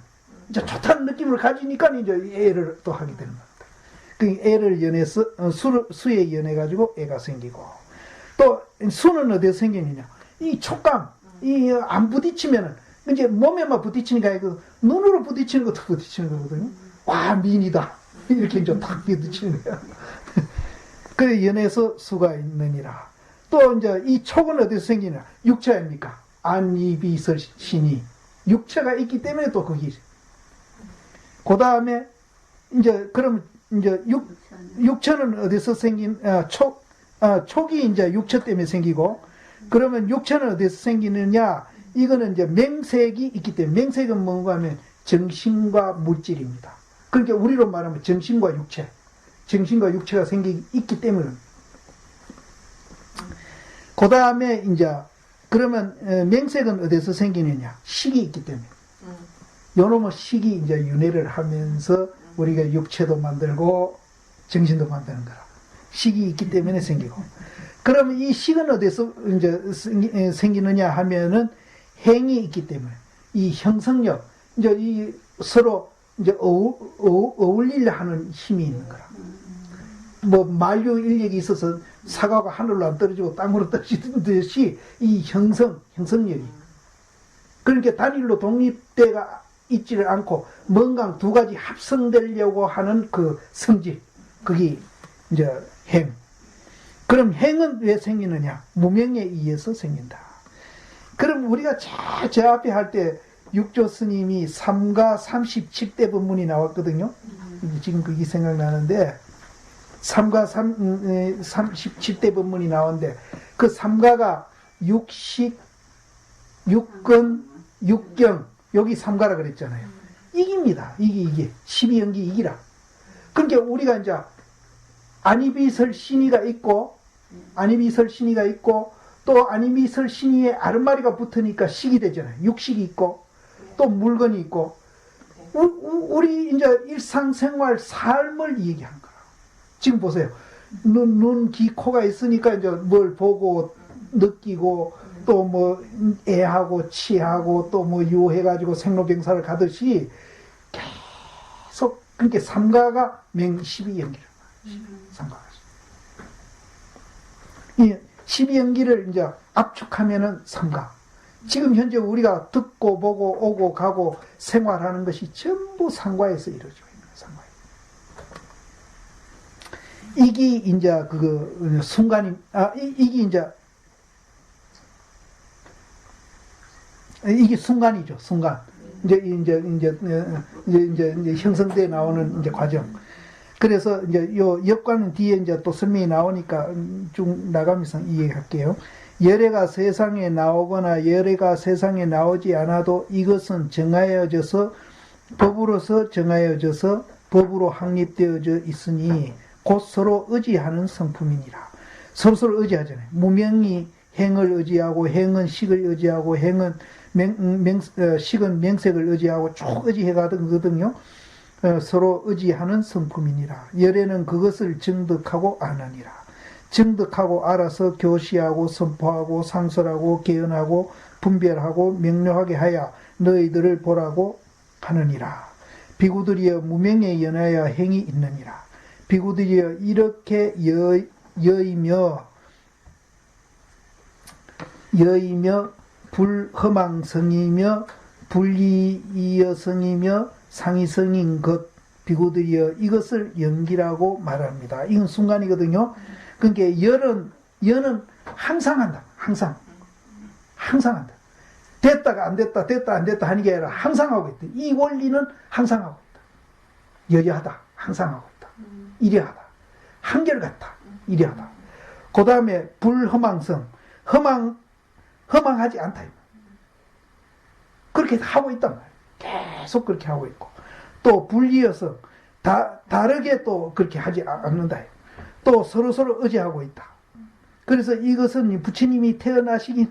이제 좋다는 느낌을 가지니까 이제 애를 또 하게 되는 겁니다. 그 애를 연해서, 수에 연해가지고 애가 생기고, 또 수는 어디서 생기느냐? 이 촉감, 안 부딪히면은, 이제 몸에만 부딪히니까 아니고 눈으로 부딪히는 것도 부딪히는 거거든요. 와, 미인이다. 이렇게 이제 탁 부딪히는 거야. 그래, 연해서 수가 있느니라. 또 이제 이 촉은 어디서 생기냐? 육체입니까? 안이비설신이. 육체가 있기 때문에 또 거기. 그 다음에, 이제, 그럼, 이제 육체는 어디서 생긴, 촉이 이제 육체 때문에 생기고, 그러면 육체는 어디서 생기느냐? 이거는 이제 맹색이 있기 때문에, 맹색은 뭔가 하면 정신과 물질입니다. 그러니까 우리로 말하면 정신과 육체, 정신과 육체가 있기 때문에. 그 다음에 이제, 그러면 맹색은 어디서 생기느냐? 식이 있기 때문에. 요놈의 식이 이제 윤회를 하면서 우리가 육체도 만들고 정신도 만드는 거라. 식이 있기 때문에 생기고. 그러면 이 식은 어디서 이제 생기느냐 하면은 행이 있기 때문에, 이 형성력, 이제 이 서로 이제 어울리려 하는 힘이 있는 거라. 뭐 만류 인력이 있어서 사과가 하늘로 안 떨어지고 땅으로 떨어지듯이 이 형성력이. 그러니까 단일로 독립대가 있지를 않고 뭔가 두 가지 합성되려고 하는 그 성질, 그게 이제 행. 그럼 행은 왜 생기느냐? 무명에 의해서 생긴다. 그럼 우리가 저 앞에 할 때 육조 스님이 3가 37대 법문이 나왔거든요. 지금 그게 생각나는데 3가 37대 법문이 나왔는데 그 3가가 육식, 육근, 육경, 여기 3가라 그랬잖아요. 이깁니다. 이게 12연기 이기라. 그러니까 우리가 이제 안이비설신이가 있고 또 안이비설신이의 아랫마리가 붙으니까 식이 되잖아요. 육식이 있고 또 물건이 있고 우리 이제 일상생활 삶을 얘기한 거라. 지금 보세요. 눈, 귀, 코가 있으니까 이제 뭘 보고 느끼고 또 뭐 애하고 치하고 또 뭐 유해가지고 생로병사를 가듯이 계속 그러니까 삼가가 맹 12연기를 삼가가. 이 12연기를 이제 압축하면은 삼가. 지금 현재 우리가 듣고 보고 오고 가고 생활하는 것이 전부 상과에서 이루어져 있는 상과. 이게 이제 그 순간이 이게 이게 순간이죠. 순간. 이제 형성돼 나오는 이제 과정. 그래서 이제 요 역과는 뒤에 이제 또 설명이 나오니까 쭉 나가면서 이해할게요. 열애가 세상에 나오거나 열애가 세상에 나오지 않아도 이것은 정하여져서 법으로서 정하여져서 법으로 확립되어져 있으니 곧 서로 의지하는 성품이니라. 서로 의지하잖아요. 무명이 행을 의지하고 행은 식을 의지하고 행은 식은 명색을 의지하고 쭉 의지해가거든요. 서로 의지하는 성품이니라. 열애는 그것을 증득하고 아느니라. 증득하고 알아서 교시하고 선포하고 상설하고 개연하고 분별하고 명료하게 하여 너희들을 보라고 하느니라. 비구들이여 무명에 연하여 행이 있느니라. 비구들이여 이렇게 여이며 불허망성이며 불이여성이며 상이성인 것 비구들이여 이것을 연기라고 말합니다. 이건 순간이거든요. 그러니까 열은 항상 한다. 항상 한다. 됐다가 안 됐다 하는 게 아니라 항상 하고 있다. 이 원리는 항상 하고 있다. 여리하다. 항상 하고 있다. 이리하다. 한결같다. 이리하다. 그 다음에 불허망성. 허망하지 않다. 그렇게 하고 있단 말이에요. 계속 그렇게 하고 있고. 또 불리여서 다르게 또 그렇게 하지 않는다. 또 서로 의지하고 있다. 그래서 이것은 부처님이 태어나시기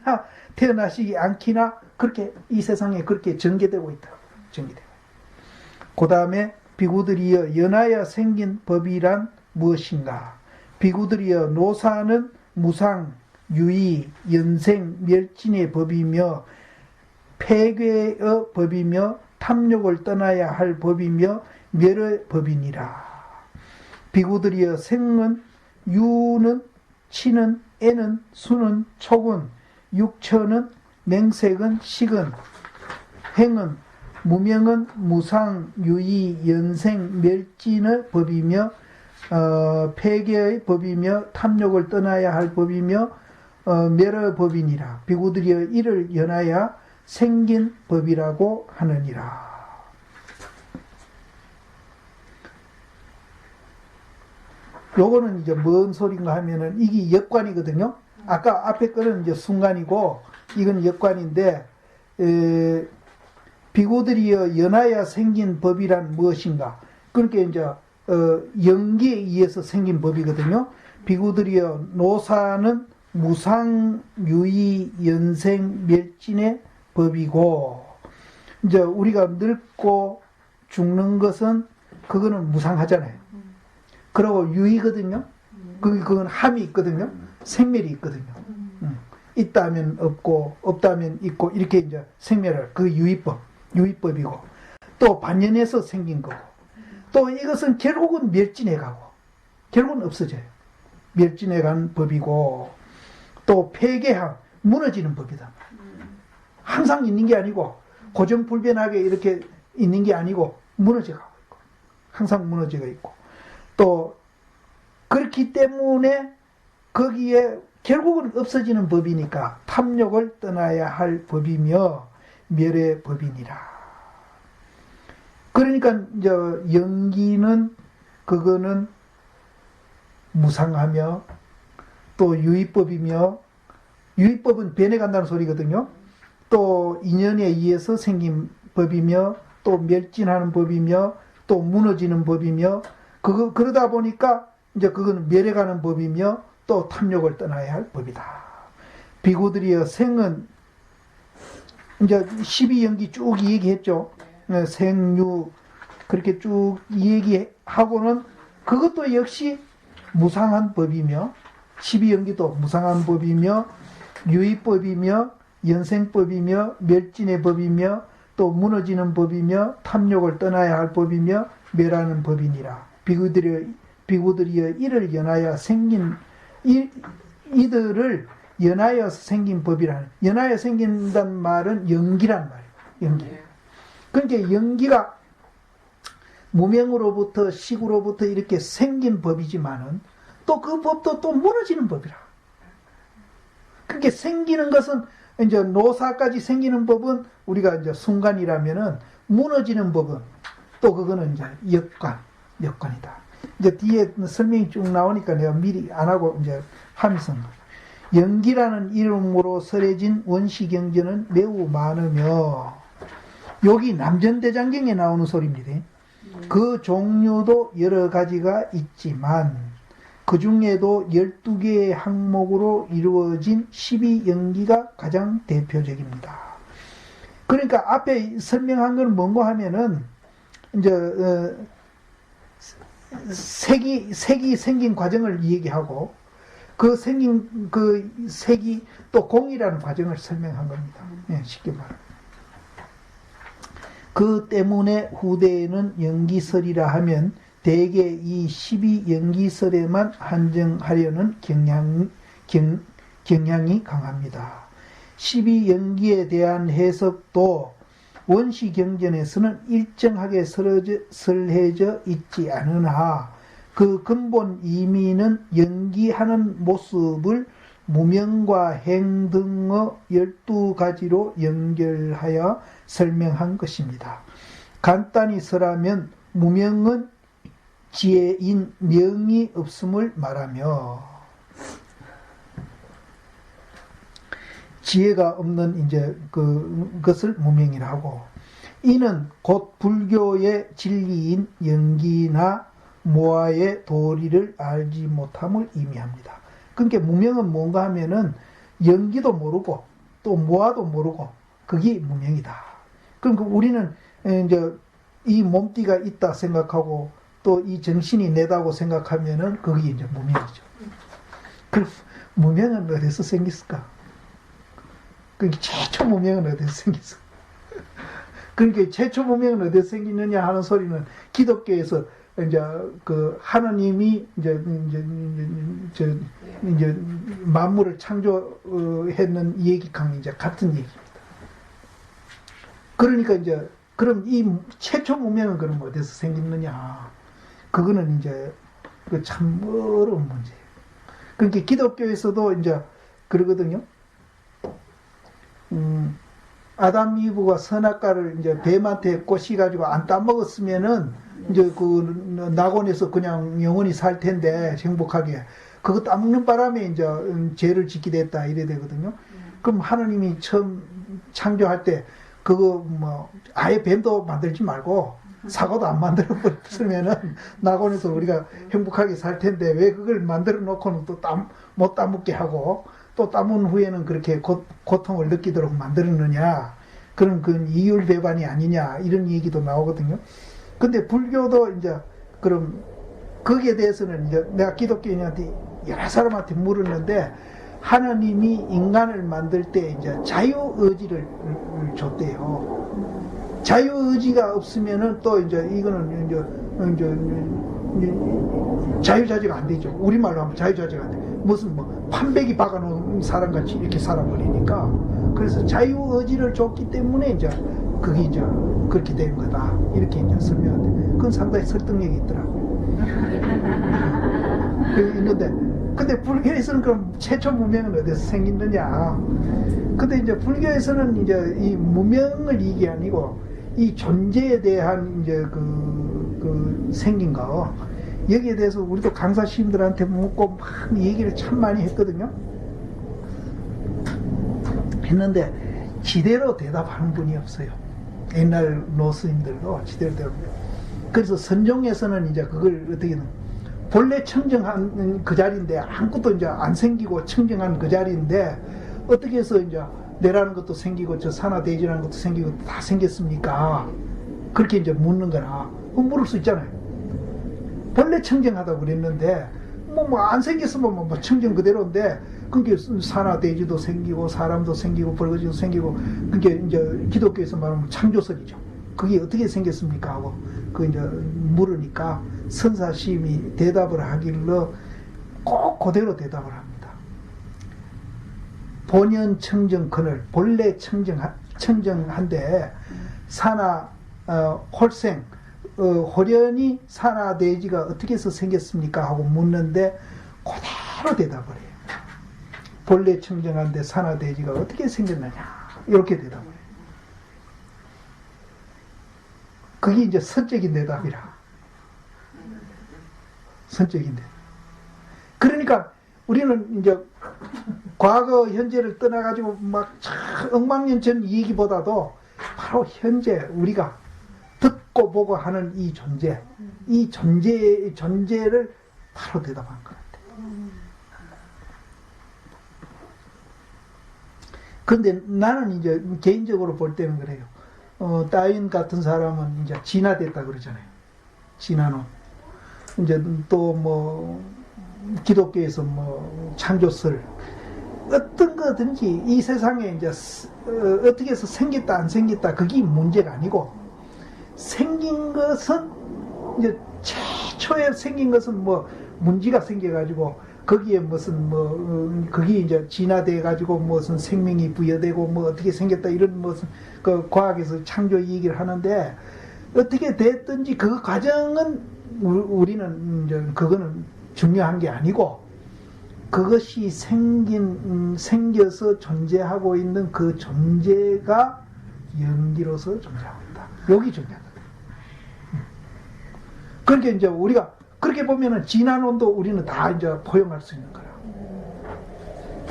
않기나 그렇게 이 세상에 그렇게 전개되고 있다. 전개되고. 그 다음에 비구들이여 연하여 생긴 법이란 무엇인가? 비구들이여 노사는 무상, 유의, 연생, 멸진의 법이며 폐괴의 법이며 탐욕을 떠나야 할 법이며 멸의 법이니라. 비구들이여 생은 유는 치는 애는 수는 촉은 육처는 맹색은 식은 행은 무명은 무상 유의 연생 멸진의 법이며 폐괴의 법이며 탐욕을 떠나야 할 법이며 멸의 법이니라. 비구들이여 이를 연하여 생긴 법이라고 하느니라. 요거는 이제 뭔 소린가 하면은 이게 역관이거든요. 아까 앞에 거는 이제 순간이고 이건 역관인데 비구들이여 연하여 생긴 법이란 무엇인가? 그러니까 이제 연기에 의해서 생긴 법이거든요. 비구들이여 노사는 무상 유의 연생 멸진의 법이고 이제 우리가 늙고 죽는 것은 그거는 무상하잖아요. 그리고 유의거든요. 그건 함이 있거든요. 생멸이 있거든요. 있다면 없고 없다면 있고 이렇게 이제 생멸을 그 유의법이고 또 반연해서 생긴 거고 또 이것은 결국은 멸진해 가고 결국은 없어져요. 멸진해 간 법이고 또 폐괴함 무너지는 법이다. 항상 있는 게 아니고 고정불변하게 이렇게 있는 게 아니고 무너져 가고 있고 항상 무너지고 있고 또 그렇기 때문에 거기에 결국은 없어지는 법이니까 탐욕을 떠나야 할 법이며 멸의 법이니라. 그러니까 이제 연기는 그거는 무상하며 또 유의법이며 유의법은 변해간다는 소리거든요. 또 인연에 의해서 생긴 법이며 또 멸진하는 법이며 또 무너지는 법이며 그러다 보니까 이제 그거는 멸해가는 법이며 또 탐욕을 떠나야 할 법이다. 비구들이여 생은 이제 12연기 쭉 얘기했죠. 생유 그렇게 쭉 얘기하고는 그것도 역시 무상한 법이며 12연기도 무상한 법이며 유의법이며 연생법이며 멸진의 법이며 또 무너지는 법이며 탐욕을 떠나야 할 법이며 멸하는 법이니라. 비구들이여 이를 연하여 생긴 이들을 연하여서 생긴 법이라는, 연하여 생긴다는 말은 연기란 말이에요. 연기. 그러니까 연기가 무명으로부터 식으로부터 이렇게 생긴 법이지만은 또 그 법도 또 무너지는 법이라. 그렇게 생기는 것은 이제 노사까지 생기는 법은 우리가 이제 순간이라면은 무너지는 법은 또 그거는 이제 역관이다. 이제 뒤에 설명이 쭉 나오니까 내가 미리 안 하고 이제 하면서 연기라는 이름으로 설해진 원시경전은 매우 많으며 여기 남전대장경에 나오는 소리입니다. 그 종류도 여러 가지가 있지만 그 중에도 12개의 항목으로 이루어진 12연기가 가장 대표적입니다. 그러니까 앞에 설명한 건 뭔가 하면은 이제 색이 생긴 과정을 얘기하고 그 생긴 그 색이 또 공이라는 과정을 설명한 겁니다. 네, 쉽게 말하면. 그 때문에 후대에는 연기설이라 하면 대개 이 12연기설에만 한정하려는 경향이 강합니다. 12연기에 대한 해석도 원시경전에서는 일정하게 설해져 있지 않으나 그 근본 의미는 연기하는 모습을 무명과 행 등의 12가지로 연결하여 설명한 것입니다. 간단히 설하면 무명은 지혜인 명이 없음을 말하며 지혜가 없는 이제 그것을 무명이라고, 이는 곧 불교의 진리인 연기나 모아의 도리를 알지 못함을 의미합니다. 그러니까 무명은 뭔가 하면은 연기도 모르고 또 모아도 모르고 그게 무명이다. 그러니까 우리는 이제 이 몸띠가 있다 생각하고 또 이 정신이 내다고 생각하면은 그게 이제 무명이죠. 그럼 무명은 어디서 생겼을까? 그러니까 최초 무명은 어디서 생겼어? 그러니까 최초 무명은 어디서 생기느냐 하는 소리는 기독교에서 이제 그 하나님이 이제 만물을 창조했는 얘기랑 이제 같은 얘기입니다. 그러니까 이제 그럼 이 최초 무명은 그럼 어디서 생겼느냐? 그거는 이제 참 어려운 문제예요. 그러니까 기독교에서도 이제 그러거든요. 아담 이브가 선악과를 이제 뱀한테 꼬시가지고 안 따먹었으면은 이제 그 낙원에서 그냥 영원히 살 텐데 행복하게, 그거 따먹는 바람에 이제 죄를 짓게 됐다 이래 되거든요. 그럼 하나님이 처음 창조할 때 그거 뭐 아예 뱀도 만들지 말고 사과도 안 만들어 버렸으면은 낙원에서 우리가 행복하게 살 텐데 왜 그걸 만들어 놓고는 또 못 따먹게 하고 또 따먹은 후에는 그렇게 고통을 느끼도록 만들었느냐, 그런 그 이율배반이 아니냐 이런 얘기도 나오거든요. 근데 불교도 이제 그럼 거기에 대해서는 이제 내가 기독교인한테 여러 사람한테 물었는데 하나님이 인간을 만들 때 이제 자유의지를 줬대요. 자유의지가 없으면은 또 이제 이거는 이제 자유자재가 안 되죠. 우리말로 하면 자유자재가 안 돼. 무슨 뭐 판배기 박아놓은 사람같이 이렇게 살아버리니까. 그래서 자유의지를 줬기 때문에 이제 그게 이제 그렇게 된 거다. 이렇게 이제 설명하는데 그건 상당히 설득력이 있더라고요. 있는데 근데 불교에서는 그럼 최초 무명은 어디서 생기느냐? 근데 이제 불교에서는 이제 이 무명을 이게 아니고 이 존재에 대한 이제 그 생긴 거, 여기에 대해서 우리도 강사 시인들한테 묻고 막 얘기를 참 많이 했거든요. 했는데 지대로 대답하는 분이 없어요. 옛날 노스님들도 지대로 대답해요. 그래서 선종에서는 이제 그걸 어떻게든 본래 청정한 그 자리인데 아무것도 이제 안 생기고 청정한 그 자리인데 어떻게 해서 이제 내라는 것도 생기고 저 산화대지라는 것도 생기고 다 생겼습니까? 그렇게 이제 묻는 거라. 물을 수 있잖아요. 본래 청정하다고 그랬는데 안 생겼으면 뭐 청정 그대로인데, 그게 산화 대지도 생기고, 사람도 생기고, 벌거지도 생기고, 그게 이제 기독교에서 말하면 창조설이죠. 그게 어떻게 생겼습니까? 하고, 이제 물으니까 선사심이 대답을 하길래 꼭 그대로 대답을 합니다. 본연 청정 그늘, 본래 청정한데, 산화, 홀생, 호련히 산화대지가 어떻게 해서 생겼습니까? 하고 묻는데 그대로 대답을 해요. 본래 청정한데 산화대지가 어떻게 생겼느냐? 이렇게 대답을 해요. 그게 이제 선적인 대답이라. 선적인 대답. 그러니까 우리는 이제 과거, 현재를 떠나가지고 막 억만년 전 얘기보다도 바로 현재 우리가 듣고 보고 하는 이 존재를 바로 대답한 것 같아요. 근데 나는 이제 개인적으로 볼 때는 그래요. 따윈 같은 사람은 이제 진화됐다 그러잖아요. 진화론. 이제 또 뭐, 기독교에서 뭐, 창조설. 어떤 거든지 이 세상에 이제 어떻게 해서 생겼다 안 생겼다 그게 문제가 아니고, 생긴 것은 이제 최초에 생긴 것은 뭐 문제가 생겨가지고 거기에 무슨 뭐 그게 이제 진화돼 가지고 무슨 생명이 부여되고 뭐 어떻게 생겼다 이런 무슨 그 과학에서 창조 얘기를 하는데, 어떻게 됐든지 그 과정은 우리는 이제 그거는 중요한 게 아니고, 그것이 생겨서 존재하고 있는 그 존재가 연기로서 존재하고 있다. 여기 중요하다. 그러니까 이제 우리가 그렇게 보면은 진화론도 우리는 다 이제 포용할 수 있는 거야.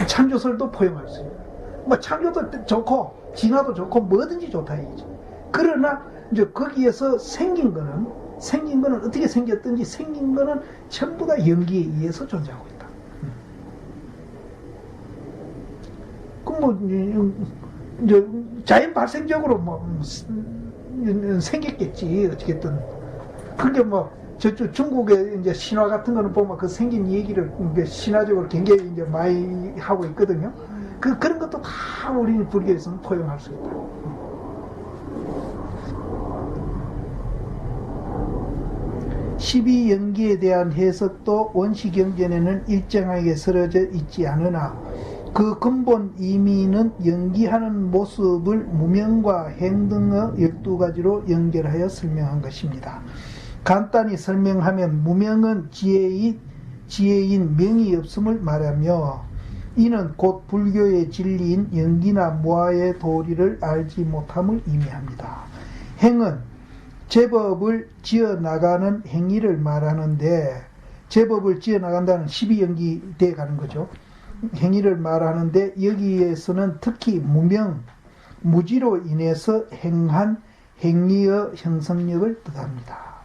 창조설도 포용할 수 있는 거야. 뭐 창조도 좋고 진화도 좋고 뭐든지 좋다 이거지. 그러나 이제 거기에서 생긴 거는 어떻게 생겼든지 생긴 거는 전부 다 연기에 의해서 존재하고 있다. 그럼 뭐 이제 자연 발생적으로 뭐 생겼겠지 어떻게든. 그게 뭐 저쪽 중국의 이제 신화 같은 거는 보면 그 생긴 얘기를 신화적으로 굉장히 이제 많이 하고 있거든요. 그런 것도 다 우리 불교에서는 포용할 수 있다. 12연기에 대한 해석도 원시경전에는 일정하게 쓰여져 있지 않으나 그 근본 의미는 연기하는 모습을 무명과 행 등의 12가지로 연결하여 설명한 것입니다. 간단히 설명하면 무명은 지혜인 명이 없음을 말하며, 이는 곧 불교의 진리인 연기나 무아의 도리를 알지 못함을 의미합니다. 행은 제법을 지어나가는 행위를 말하는데, 제법을 지어나간다는 12연기 돼 가는 거죠. 행위를 말하는데 여기에서는 특히 무지로 인해서 행한 행위의 형성력을 뜻합니다.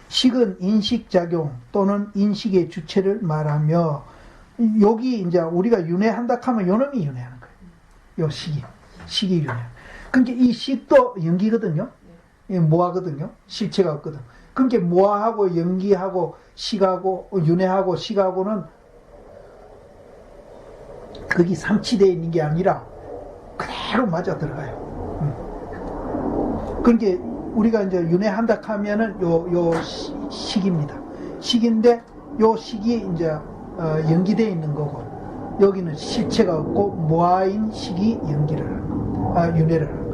식은 인식작용 또는 인식의 주체를 말하며, 여기 이제 우리가 윤회한다 하면 요놈이 윤회하는 거예요. 요 식이 윤회. 그러니까 이 식도 연기거든요. 모하거든요. 실체가 없거든. 그러니까 모하하고 연기하고 식하고 윤회하고 식하고는 거기 상치되어 있는 게 아니라 그대로 맞아 들어가요. 그러니까 우리가 이제 윤회한다 하면은 요 식입니다. 식인데 요 식이 이제 연기되어 있는 거고, 여기는 실체가 없고 모아인 식이 윤회를 하는 거예요.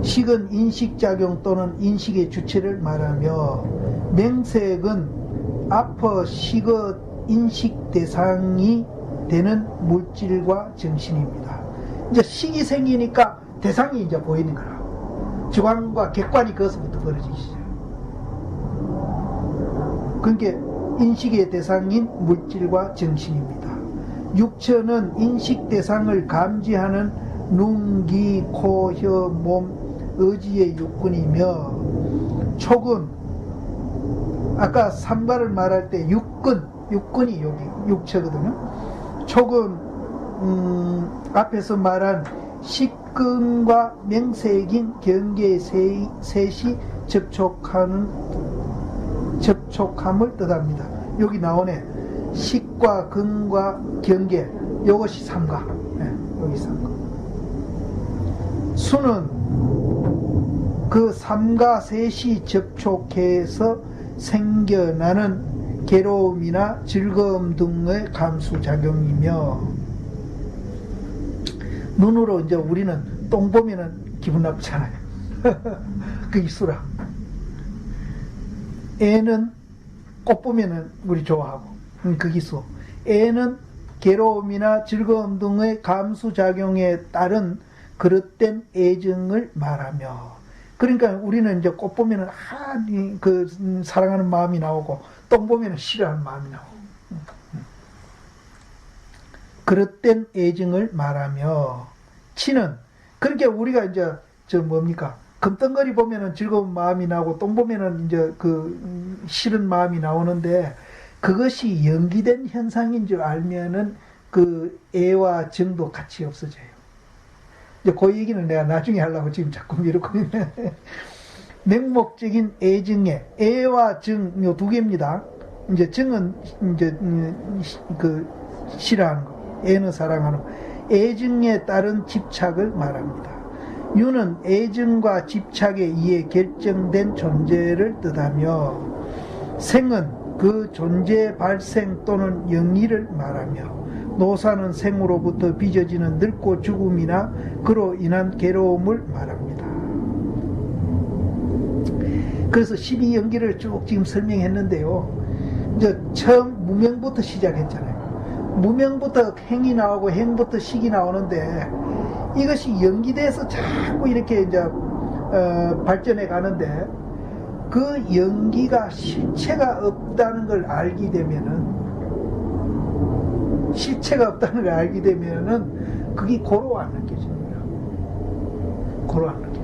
식은 인식작용 또는 인식의 주체를 말하며, 명색은 앞의 식의 인식 대상이 되는 물질과 정신입니다. 이제 식이 생기니까 대상이 이제 보이는 거라. 주관과 객관이 거기서부터 벌어지기 시작해요. 그러니까 인식의 대상인 물질과 정신입니다. 육체는 인식 대상을 감지하는 눈, 귀, 코, 혀, 몸, 의지의 육군이며, 촉은 아까 삼가를 말할 때 육군이 여기 육체거든요. 촉은 앞에서 말한 식근과 명색인 경계 셋이 접촉하는 접촉함을 뜻합니다. 여기 나오네. 식과 근과 경계, 이것이 삼가. 여기 삼가. 수는 그 삼가 셋이 접촉해서 생겨나는 괴로움이나 즐거움 등의 감수작용이며, 눈으로 이제 우리는 똥 보면은 기분 나쁘잖아요. 그게 수라. 애는 꽃 보면은 우리 좋아하고, 그게 수. 애는 괴로움이나 즐거움 등의 감수작용에 따른 그릇된 애증을 말하며, 그러니까 우리는 이제 꽃 보면은 사랑하는 마음이 나오고, 똥 보면은 싫어하는 마음이 나오고, 그릇된 애증을 말하며, 치는, 그러니까 우리가 이제 뭡니까? 금덩거리 보면은 즐거운 마음이 나고, 똥 보면은 이제 싫은 마음이 나오는데, 그것이 연기된 현상인 줄 알면은 그 애와 정도 같이 없어져요. 이제 그 얘기는 내가 나중에 하려고 지금 자꾸 미루고 있네. 맹목적인 애증에, 애와 정, 요 두 개입니다. 이제 정은 이제 싫어하는 거, 애는 사랑하는 거. 애증에 따른 집착을 말합니다. 유는 애증과 집착에 의해 결정된 존재를 뜻하며, 생은 그 존재 발생 또는 영리를 말하며, 노사는 생으로부터 빚어지는 늙고 죽음이나 그로 인한 괴로움을 말합니다. 그래서 12연기를 쭉 지금 설명했는데요. 이제 처음 무명부터 시작했잖아요. 무명부터 행이 나오고 행부터 식이 나오는데, 이것이 연기돼서 자꾸 이렇게 이제 발전해 가는데, 그 연기가 실체가 없다는 걸 알게 되면은, 그게 고로 안 느껴집니다. 고로 안 느껴집니다.